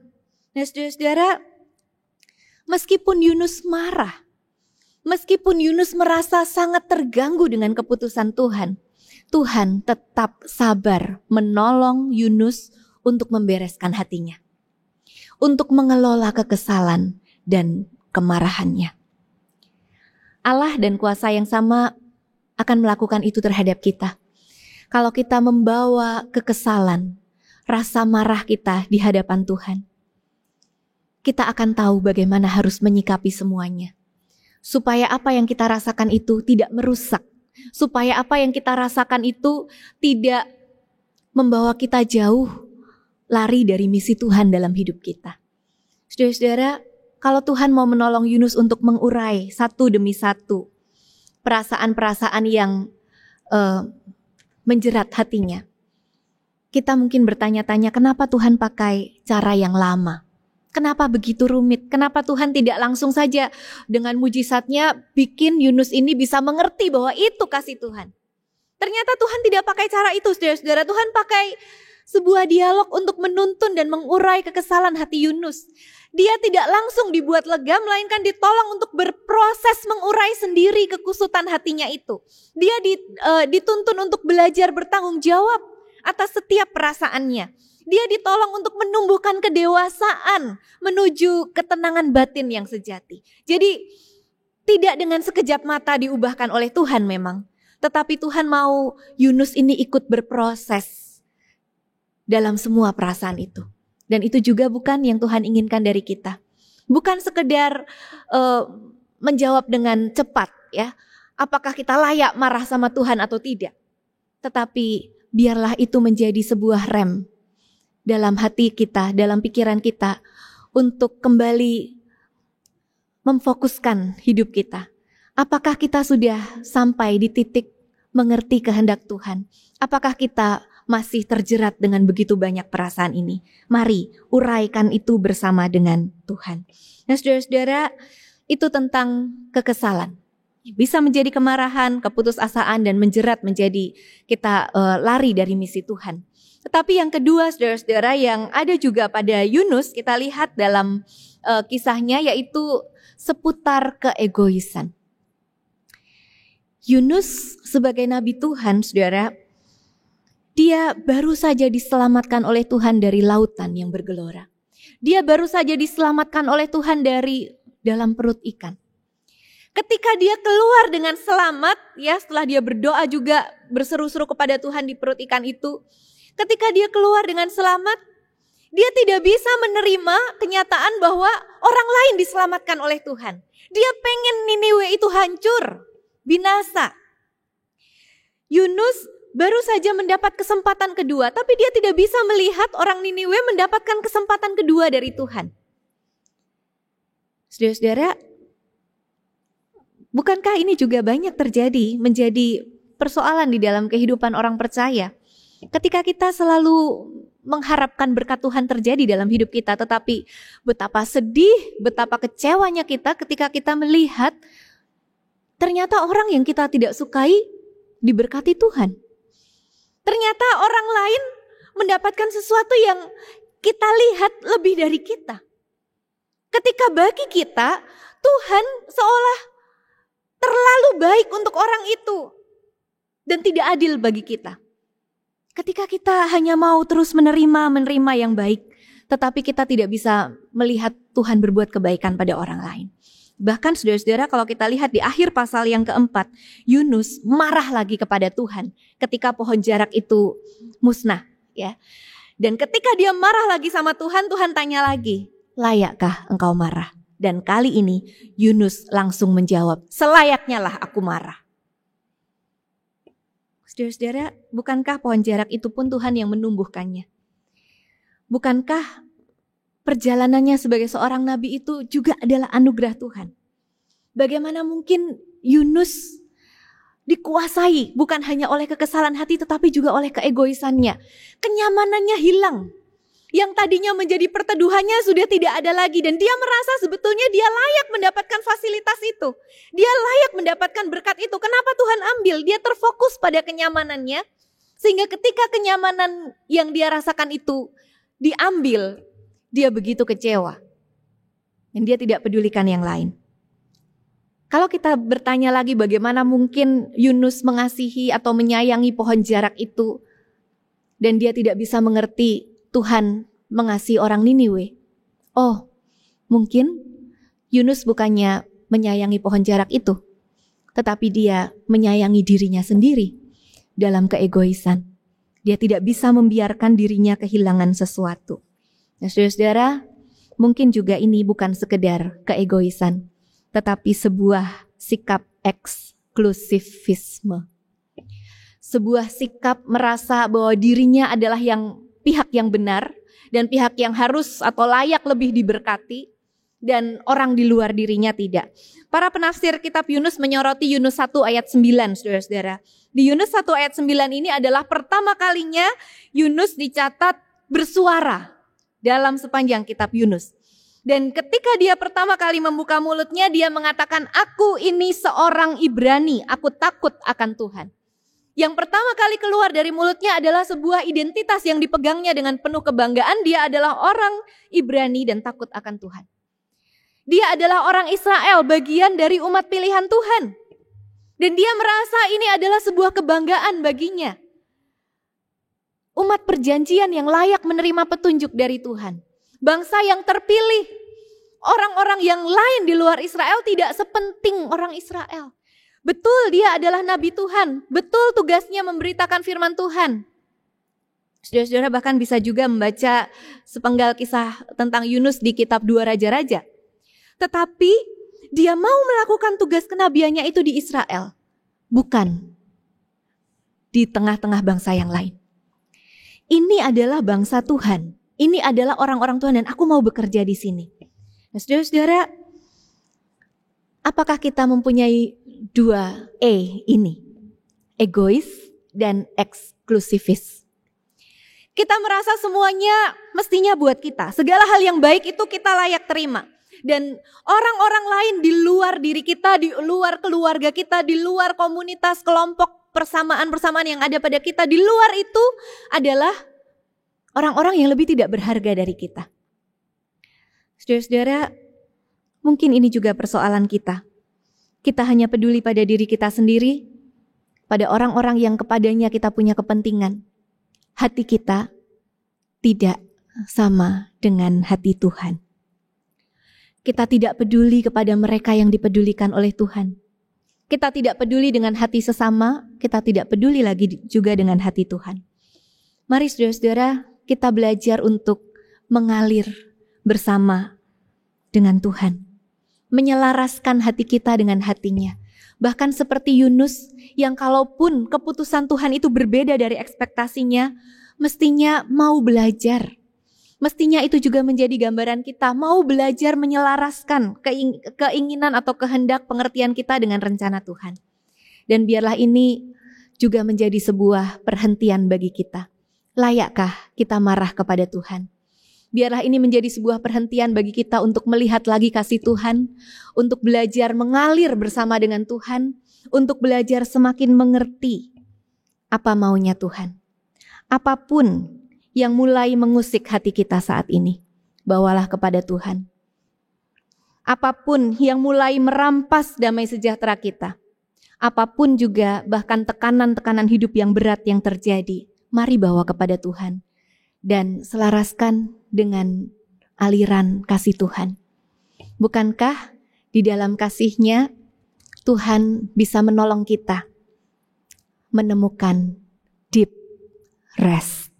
Nah, saudara-saudara, meskipun Yunus marah, meskipun Yunus merasa sangat terganggu dengan keputusan Tuhan, Tuhan tetap sabar menolong Yunus untuk membereskan hatinya, untuk mengelola kekesalan dan kemarahannya. Allah dan kuasa yang sama akan melakukan itu terhadap kita. Kalau kita membawa kekesalan, rasa marah kita di hadapan Tuhan, kita akan tahu bagaimana harus menyikapi semuanya. Supaya apa yang kita rasakan itu tidak merusak. Supaya apa yang kita rasakan itu tidak membawa kita jauh lari dari misi Tuhan dalam hidup kita. Saudara-saudara, kalau Tuhan mau menolong Yunus untuk mengurai satu demi satu perasaan-perasaan yang menjerat hatinya. Kita mungkin bertanya-tanya, kenapa Tuhan pakai cara yang lama? Kenapa begitu rumit? Kenapa Tuhan tidak langsung saja dengan mujizatnya bikin Yunus ini bisa mengerti bahwa itu kasih Tuhan? Ternyata Tuhan tidak pakai cara itu, saudara-saudara. Tuhan pakai sebuah dialog untuk menuntun dan mengurai kekesalan hati Yunus. Dia tidak langsung dibuat lega, melainkan ditolong untuk berproses mengurai sendiri kekusutan hatinya itu. Dia dituntun untuk belajar bertanggung jawab atas setiap perasaannya. Dia ditolong untuk menumbuhkan kedewasaan menuju ketenangan batin yang sejati. Jadi tidak dengan sekejap mata diubahkan oleh Tuhan memang. Tetapi Tuhan mau Yunus ini ikut berproses dalam semua perasaan itu. Dan itu juga bukan yang Tuhan inginkan dari kita. Bukan sekedar menjawab dengan cepat ya. Apakah kita layak marah sama Tuhan atau tidak. Tetapi biarlah itu menjadi sebuah rem dalam hati kita, dalam pikiran kita untuk kembali memfokuskan hidup kita. Apakah kita sudah sampai di titik mengerti kehendak Tuhan? Apakah kita masih terjerat dengan begitu banyak perasaan ini? Mari uraikan itu bersama dengan Tuhan. Nah, saudara-saudara, itu tentang kekesalan. Bisa menjadi kemarahan, keputusasaan, dan menjerat menjadi kita lari dari misi Tuhan. Tetapi yang kedua, saudara-saudara, yang ada juga pada Yunus, kita lihat dalam kisahnya, yaitu seputar keegoisan. Yunus sebagai nabi Tuhan, saudara, dia baru saja diselamatkan oleh Tuhan dari lautan yang bergelora. Dia baru saja diselamatkan oleh Tuhan dari dalam perut ikan. Ketika dia keluar dengan selamat, ya setelah dia berdoa juga berseru-seru kepada Tuhan di perut ikan itu, ketika dia keluar dengan selamat, dia tidak bisa menerima kenyataan bahwa orang lain diselamatkan oleh Tuhan. Dia pengen Niniwe itu hancur, binasa. Yunus baru saja mendapat kesempatan kedua, tapi dia tidak bisa melihat orang Niniwe mendapatkan kesempatan kedua dari Tuhan. Saudara-saudara, bukankah ini juga banyak terjadi, menjadi persoalan di dalam kehidupan orang percaya? Ketika kita selalu mengharapkan berkat Tuhan terjadi dalam hidup kita, tetapi betapa sedih, betapa kecewanya kita ketika kita melihat ternyata orang yang kita tidak sukai diberkati Tuhan. Ternyata orang lain mendapatkan sesuatu yang kita lihat lebih dari kita. Ketika bagi kita, Tuhan seolah terlalu baik untuk orang itu dan tidak adil bagi kita. Ketika kita hanya mau terus menerima yang baik, tetapi kita tidak bisa melihat Tuhan berbuat kebaikan pada orang lain. Bahkan saudara-saudara, kalau kita lihat di akhir pasal yang keempat, Yunus marah lagi kepada Tuhan ketika pohon jarak itu musnah, ya. Dan ketika dia marah lagi sama Tuhan, Tuhan tanya lagi, layakkah engkau marah? Dan kali ini Yunus langsung menjawab, selayaknya lah aku marah. Saudara-saudara, bukankah pohon jarak itu pun Tuhan yang menumbuhkannya? Bukankah perjalanannya sebagai seorang nabi itu juga adalah anugerah Tuhan? Bagaimana mungkin Yunus dikuasai bukan hanya oleh kekesalan hati tetapi juga oleh keegoisannya. Kenyamanannya hilang. Yang tadinya menjadi perteduhannya sudah tidak ada lagi. Dan dia merasa sebetulnya dia layak mendapatkan fasilitas itu. Dia layak mendapatkan berkat itu. Kenapa Tuhan ambil? Dia terfokus pada kenyamanannya. Sehingga ketika kenyamanan yang dia rasakan itu diambil, dia begitu kecewa. Dan dia tidak pedulikan yang lain. Kalau kita bertanya lagi bagaimana mungkin Yunus mengasihi atau menyayangi pohon jarak itu. Dan dia tidak bisa mengerti Tuhan mengasihi orang Niniwe. Oh, mungkin Yunus bukannya menyayangi pohon jarak itu, tetapi dia menyayangi dirinya sendiri dalam keegoisan. Dia tidak bisa membiarkan dirinya kehilangan sesuatu. Nah, saudara-saudara, mungkin juga ini bukan sekedar keegoisan, tetapi sebuah sikap eksklusivisme. Sebuah sikap merasa bahwa dirinya adalah pihak yang benar dan pihak yang harus atau layak lebih diberkati. dan orang di luar dirinya tidak. Para penafsir kitab Yunus menyoroti Yunus 1 ayat 9, saudara-saudara. Di Yunus 1 ayat 9 ini adalah pertama kalinya Yunus dicatat bersuara dalam sepanjang kitab Yunus. Dan ketika dia pertama kali membuka mulutnya, dia mengatakan, "Aku ini seorang Ibrani, aku takut akan Tuhan." Yang pertama kali keluar dari mulutnya adalah sebuah identitas yang dipegangnya dengan penuh kebanggaan. Dia adalah orang Ibrani dan takut akan Tuhan. Dia adalah orang Israel, bagian dari umat pilihan Tuhan. Dan dia merasa ini adalah sebuah kebanggaan baginya. Umat perjanjian yang layak menerima petunjuk dari Tuhan. Bangsa yang terpilih. Orang-orang yang lain di luar Israel tidak sepenting orang Israel. Betul dia adalah nabi Tuhan. Betul tugasnya memberitakan firman Tuhan. Saudara-saudara bahkan bisa juga membaca sepenggal kisah tentang Yunus di kitab 2 Raja-Raja. Tetapi dia mau melakukan tugas kenabiannya itu di Israel. Bukan di tengah-tengah bangsa yang lain. Ini adalah bangsa Tuhan. Ini adalah orang-orang Tuhan dan aku mau bekerja di sini. Nah, saudara-saudara, apakah kita mempunyai 2 ini? Egois dan eksklusivis. Kita merasa semuanya mestinya buat kita. Segala hal yang baik itu kita layak terima. Dan orang-orang lain di luar diri kita, di luar keluarga kita, di luar komunitas, kelompok, persamaan-persamaan yang ada pada kita, di luar itu adalah orang-orang yang lebih tidak berharga dari kita. Saudara-saudara, mungkin ini juga persoalan kita. Kita hanya peduli pada diri kita sendiri, pada orang-orang yang kepadanya kita punya kepentingan. Hati kita tidak sama dengan hati Tuhan. Kita tidak peduli kepada mereka yang dipedulikan oleh Tuhan. Kita tidak peduli dengan hati sesama, kita tidak peduli lagi juga dengan hati Tuhan. Mari saudara-saudara, kita belajar untuk mengalir bersama dengan Tuhan. Menyelaraskan hati kita dengan hatinya. Bahkan seperti Yunus yang kalaupun keputusan Tuhan itu berbeda dari ekspektasinya, mestinya mau belajar. Mestinya itu juga menjadi gambaran kita, mau belajar menyelaraskan keinginan atau kehendak pengertian kita dengan rencana Tuhan. Dan biarlah ini juga menjadi sebuah perhentian bagi kita. Layakkah kita marah kepada Tuhan? Biarlah ini menjadi sebuah perhentian bagi kita untuk melihat lagi kasih Tuhan, untuk belajar mengalir bersama dengan Tuhan, untuk belajar semakin mengerti apa maunya Tuhan. Apapun yang mulai mengusik hati kita saat ini, bawalah kepada Tuhan. Apapun yang mulai merampas damai sejahtera kita, apapun juga bahkan tekanan-tekanan hidup yang berat yang terjadi, mari bawa kepada Tuhan dan selaraskan dengan aliran kasih Tuhan. Bukankah di dalam kasih-Nya Tuhan bisa menolong kita menemukan deep rest?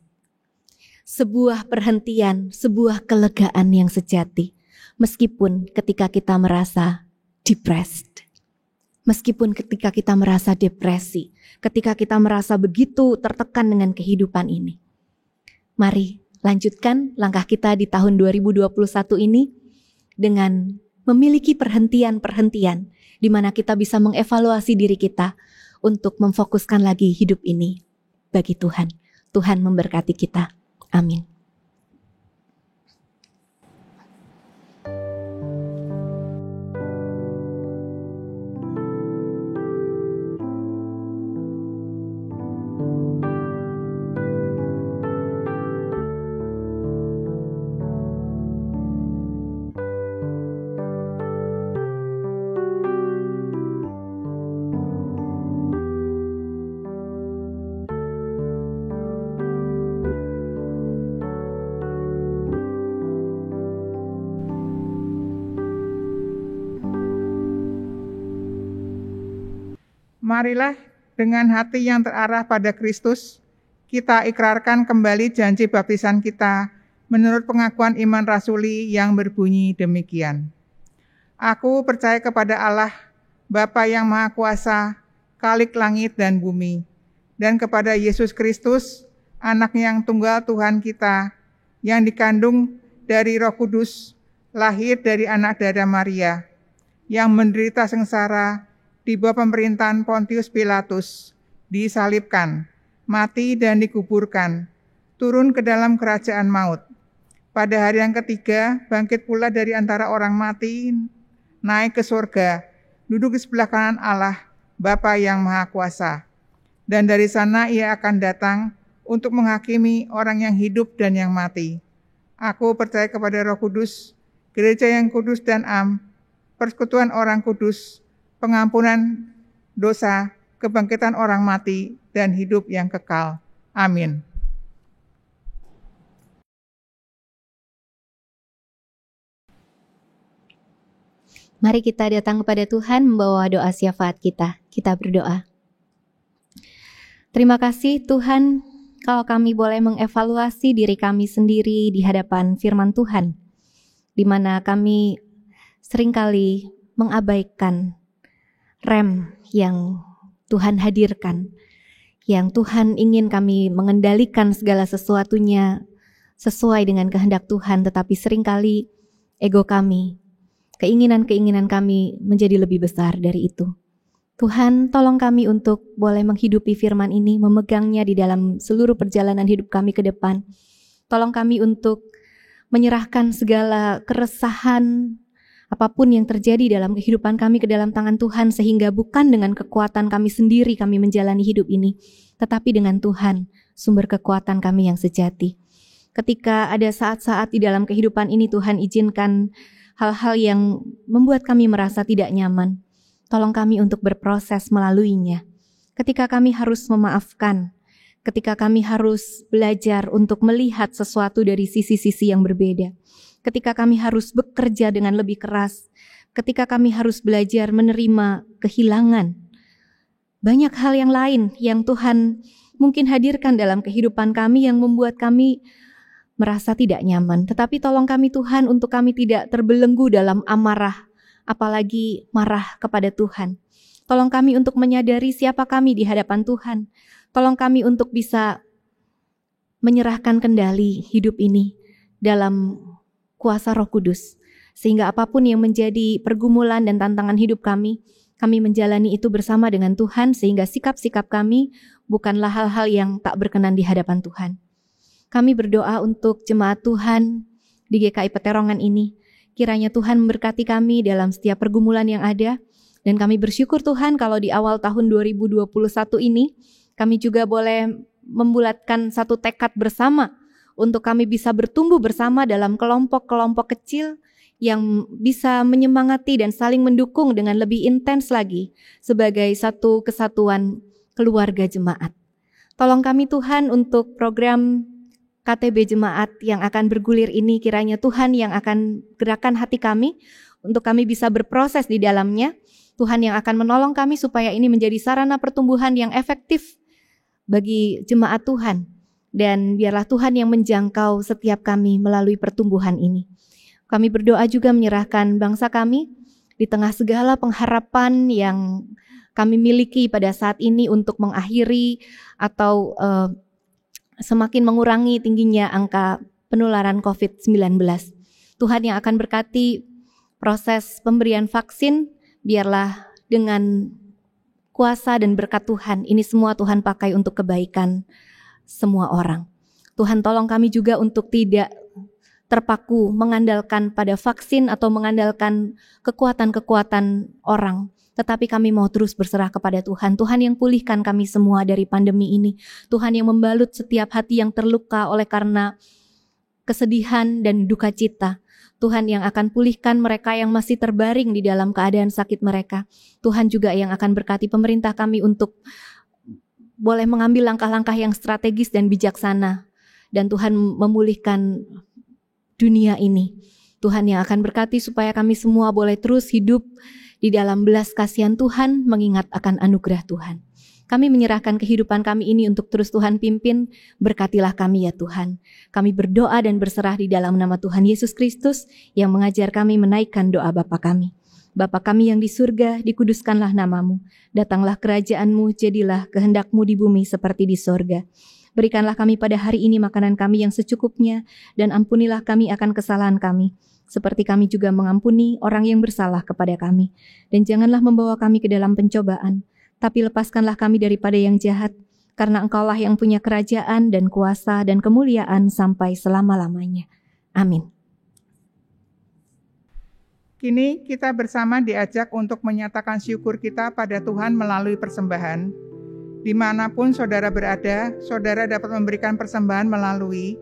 Sebuah perhentian, sebuah kelegaan yang sejati. Meskipun ketika kita merasa depressed, meskipun ketika kita merasa depresi, ketika kita merasa begitu tertekan dengan kehidupan ini. Mari lanjutkan langkah kita di tahun 2021 ini dengan memiliki perhentian-perhentian di mana kita bisa mengevaluasi diri kita untuk memfokuskan lagi hidup ini bagi Tuhan. Tuhan memberkati kita. Amin. Marilah dengan hati yang terarah pada Kristus, kita ikrarkan kembali janji baptisan kita menurut pengakuan iman rasuli yang berbunyi demikian. Aku percaya kepada Allah, Bapa yang Maha Kuasa, Khalik langit dan bumi, dan kepada Yesus Kristus, Anak yang tunggal Tuhan kita, yang dikandung dari Roh Kudus, lahir dari anak darah Maria, yang menderita sengsara di bawah pemerintahan Pontius Pilatus, disalibkan, mati dan dikuburkan, turun ke dalam kerajaan maut. Pada hari yang ketiga, bangkit pula dari antara orang mati, naik ke surga, duduk di sebelah kanan Allah, Bapa yang Maha Kuasa. Dan dari sana ia akan datang untuk menghakimi orang yang hidup dan yang mati. Aku percaya kepada Roh Kudus, gereja yang kudus dan persekutuan orang kudus, pengampunan dosa, kebangkitan orang mati, dan hidup yang kekal. Amin. Mari kita datang kepada Tuhan membawa doa syafaat kita. Kita berdoa. Terima kasih Tuhan, kalau kami boleh mengevaluasi diri kami sendiri di hadapan firman Tuhan, di mana kami seringkali mengabaikan rem yang Tuhan hadirkan, yang Tuhan ingin kami mengendalikan segala sesuatunya sesuai dengan kehendak Tuhan, tetapi seringkali ego kami, keinginan-keinginan kami menjadi lebih besar dari itu. Tuhan, tolong kami untuk boleh menghidupi firman ini, memegangnya di dalam seluruh perjalanan hidup kami ke depan. Tolong kami untuk menyerahkan segala keresahan, apapun yang terjadi dalam kehidupan kami ke dalam tangan Tuhan, sehingga bukan dengan kekuatan kami sendiri kami menjalani hidup ini, tetapi dengan Tuhan, sumber kekuatan kami yang sejati. Ketika ada saat-saat di dalam kehidupan ini, Tuhan izinkan hal-hal yang membuat kami merasa tidak nyaman. Tolong kami untuk berproses melaluinya. Ketika kami harus memaafkan, ketika kami harus belajar untuk melihat sesuatu dari sisi-sisi yang berbeda, ketika kami harus bekerja dengan lebih keras, ketika kami harus belajar menerima kehilangan. Banyak hal yang lain yang Tuhan mungkin hadirkan dalam kehidupan kami yang membuat kami merasa tidak nyaman. Tetapi tolong kami Tuhan untuk kami tidak terbelenggu dalam amarah, apalagi marah kepada Tuhan. Tolong kami untuk menyadari siapa kami di hadapan Tuhan. Tolong kami untuk bisa menyerahkan kendali hidup ini dalam kuasa Roh Kudus. Sehingga apapun yang menjadi pergumulan dan tantangan hidup kami menjalani itu bersama dengan Tuhan, sehingga sikap-sikap kami bukanlah hal-hal yang tak berkenan di hadapan Tuhan. Kami berdoa untuk jemaat Tuhan di GKI Peterongan ini. Kiranya Tuhan memberkati kami dalam setiap pergumulan yang ada. Dan kami bersyukur Tuhan kalau di awal tahun 2021 ini, kami juga boleh membulatkan satu tekad bersama untuk kami bisa bertumbuh bersama dalam kelompok-kelompok kecil yang bisa menyemangati dan saling mendukung dengan lebih intens lagi sebagai satu kesatuan keluarga jemaat. Tolong kami Tuhan untuk program KTB Jemaat yang akan bergulir ini, kiranya Tuhan yang akan gerakan hati kami untuk kami bisa berproses di dalamnya. Tuhan yang akan menolong kami supaya ini menjadi sarana pertumbuhan yang efektif bagi jemaat Tuhan. Dan biarlah Tuhan yang menjangkau setiap kami melalui pertumbuhan ini. Kami berdoa juga menyerahkan bangsa kami di tengah segala pengharapan yang kami miliki pada saat ini untuk mengakhiri atau semakin mengurangi tingginya angka penularan COVID-19. Tuhan yang akan berkati proses pemberian vaksin, biarlah dengan kuasa dan berkat Tuhan, ini semua Tuhan pakai untuk kebaikan semua orang. Tuhan tolong kami juga untuk tidak terpaku mengandalkan pada vaksin atau mengandalkan kekuatan-kekuatan orang, tetapi kami mau terus berserah kepada Tuhan. Tuhan yang pulihkan kami semua dari pandemi ini. Tuhan yang membalut setiap hati yang terluka oleh karena kesedihan dan duka cita. Tuhan yang akan pulihkan mereka yang masih terbaring di dalam keadaan sakit mereka. Tuhan juga yang akan berkati pemerintah kami untuk boleh mengambil langkah-langkah yang strategis dan bijaksana. Dan Tuhan memulihkan dunia ini. Tuhan yang akan berkati supaya kami semua boleh terus hidup di dalam belas kasihan Tuhan, mengingat akan anugerah Tuhan. Kami menyerahkan kehidupan kami ini untuk terus Tuhan pimpin. Berkatilah kami ya Tuhan. Kami berdoa dan berserah di dalam nama Tuhan Yesus Kristus yang mengajar kami menaikkan doa Bapa kami. Bapa kami yang di surga, dikuduskanlah namamu. Datanglah kerajaan-Mu, jadilah kehendak-Mu di bumi seperti di sorga. Berikanlah kami pada hari ini makanan kami yang secukupnya, dan ampunilah kami akan kesalahan kami, seperti kami juga mengampuni orang yang bersalah kepada kami. Dan janganlah membawa kami ke dalam pencobaan, tapi lepaskanlah kami daripada yang jahat, karena Engkaulah yang punya kerajaan dan kuasa dan kemuliaan sampai selama-lamanya. Amin. Kini kita bersama diajak untuk menyatakan syukur kita pada Tuhan melalui persembahan. Dimanapun saudara berada, saudara dapat memberikan persembahan melalui: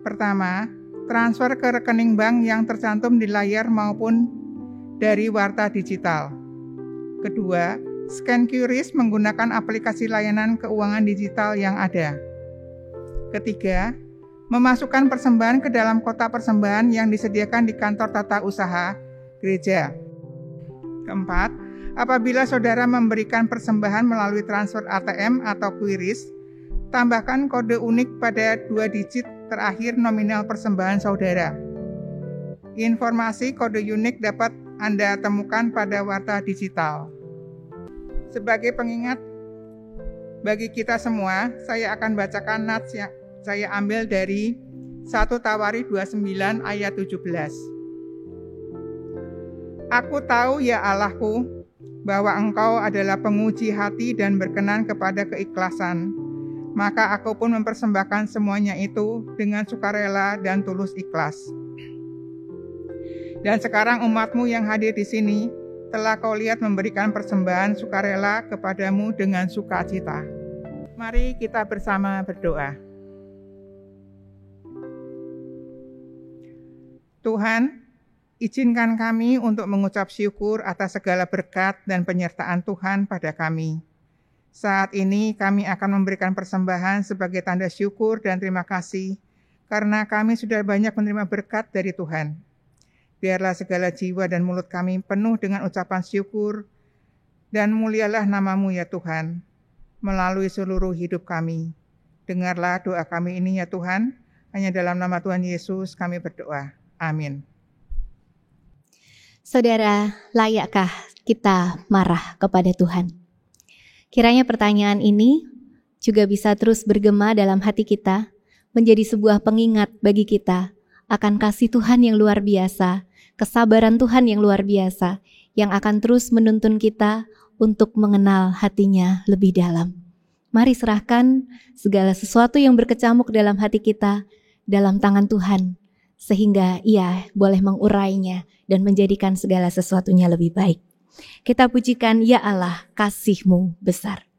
pertama, transfer ke rekening bank yang tercantum di layar maupun dari warta digital. Kedua, scan QRIS menggunakan aplikasi layanan keuangan digital yang ada. Ketiga, memasukkan persembahan ke dalam kotak persembahan yang disediakan di kantor tata usaha gereja. Keempat, apabila saudara memberikan persembahan melalui transfer ATM atau QRIS, tambahkan kode unik pada 2 digit terakhir nominal persembahan saudara. Informasi kode unik dapat Anda temukan pada warta digital. Sebagai pengingat bagi kita semua, saya akan bacakan nats yang saya ambil dari 1 Tawari 29 ayat 17. Aku tahu ya Allahku, bahwa Engkau adalah penguji hati dan berkenan kepada keikhlasan. Maka aku pun mempersembahkan semuanya itu dengan sukarela dan tulus ikhlas. Dan sekarang umatmu yang hadir di sini telah kau lihat memberikan persembahan sukarela kepadamu dengan sukacita. Mari kita bersama berdoa. Tuhan, izinkan kami untuk mengucap syukur atas segala berkat dan penyertaan Tuhan pada kami. Saat ini kami akan memberikan persembahan sebagai tanda syukur dan terima kasih karena kami sudah banyak menerima berkat dari Tuhan. Biarlah segala jiwa dan mulut kami penuh dengan ucapan syukur dan mulialah nama-Mu ya Tuhan melalui seluruh hidup kami. Dengarlah doa kami ini ya Tuhan, hanya dalam nama Tuhan Yesus kami berdoa. Amin. Saudara, layakkah kita marah kepada Tuhan? Kiranya pertanyaan ini juga bisa terus bergema dalam hati kita, menjadi sebuah pengingat bagi kita akan kasih Tuhan yang luar biasa, kesabaran Tuhan yang luar biasa, yang akan terus menuntun kita untuk mengenal hatinya lebih dalam. Mari serahkan segala sesuatu yang berkecamuk dalam hati kita dalam tangan Tuhan, sehingga Ia boleh mengurainya dan menjadikan segala sesuatunya lebih baik. Kita pujikan, ya Allah, kasih-Mu besar.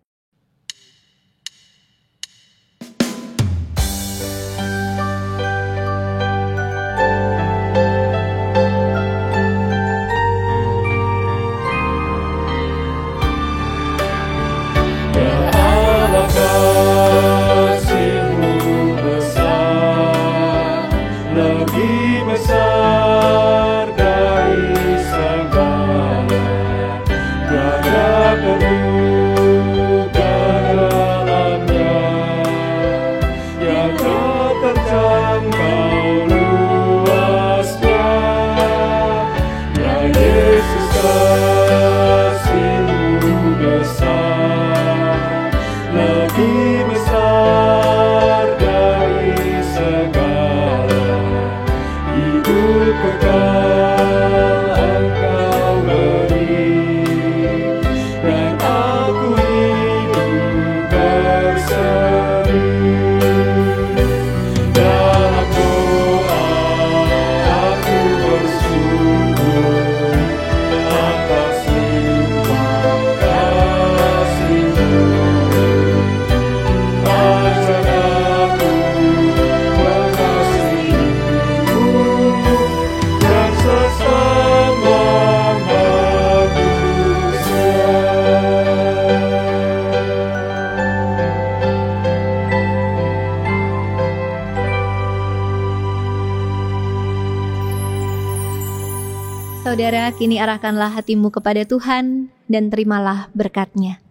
Saudara, kini arahkanlah hatimu kepada Tuhan dan terimalah berkat-Nya.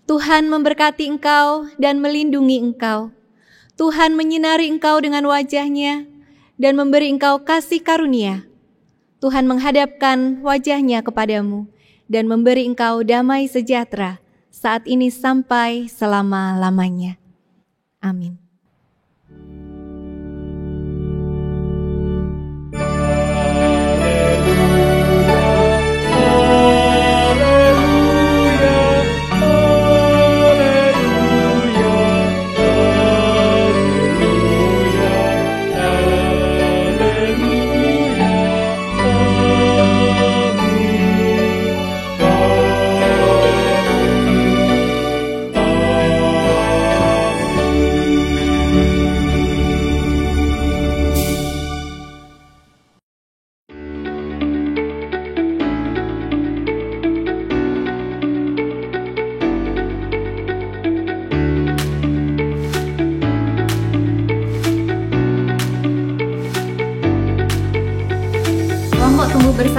Tuhan memberkati engkau dan melindungi engkau. Tuhan menyinari engkau dengan wajah-Nya dan memberi engkau kasih karunia. Tuhan menghadapkan wajah-Nya kepadamu dan memberi engkau damai sejahtera saat ini sampai selama-lamanya. Amin.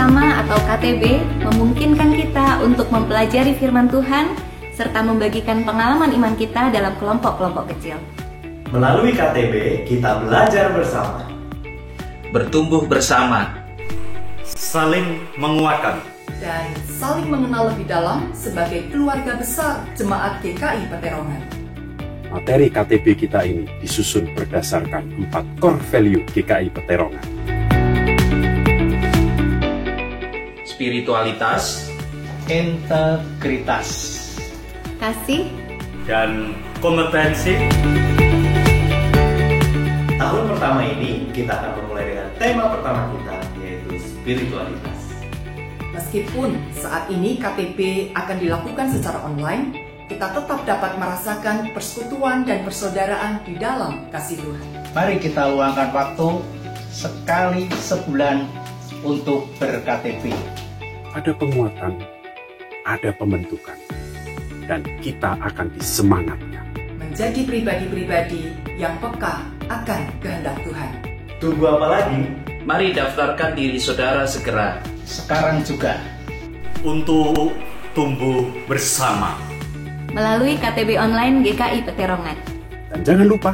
bersama atau KTB memungkinkan kita untuk mempelajari firman Tuhan serta membagikan pengalaman iman kita dalam kelompok-kelompok kecil. Melalui KTB, kita belajar bersama, bertumbuh bersama, saling menguatkan, dan saling mengenal lebih dalam sebagai keluarga besar Jemaat GKI Peterongan. Materi KTB kita ini disusun berdasarkan 4 core value GKI Peterongan. spiritualitas, Integritas, Kasih, dan kompetensi. Tahun pertama ini kita akan memulai dengan tema pertama kita, yaitu spiritualitas. Meskipun saat ini KTB akan dilakukan secara online, kita tetap dapat merasakan persekutuan dan persaudaraan di dalam kasih Tuhan. Mari kita luangkan waktu sekali sebulan untuk ber-KTB. Ada penguatan, ada pembentukan, dan kita akan disemangatkan. Menjadi pribadi-pribadi yang peka akan kehendak Tuhan. Tunggu apa lagi? mari daftarkan diri saudara segera. Sekarang juga. Untuk tumbuh bersama. melalui KTB online GKI Peterongan. Dan jangan lupa,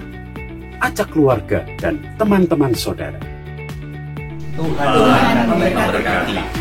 ajak keluarga dan teman-teman saudara. Tuhan Tuhan Memberkati.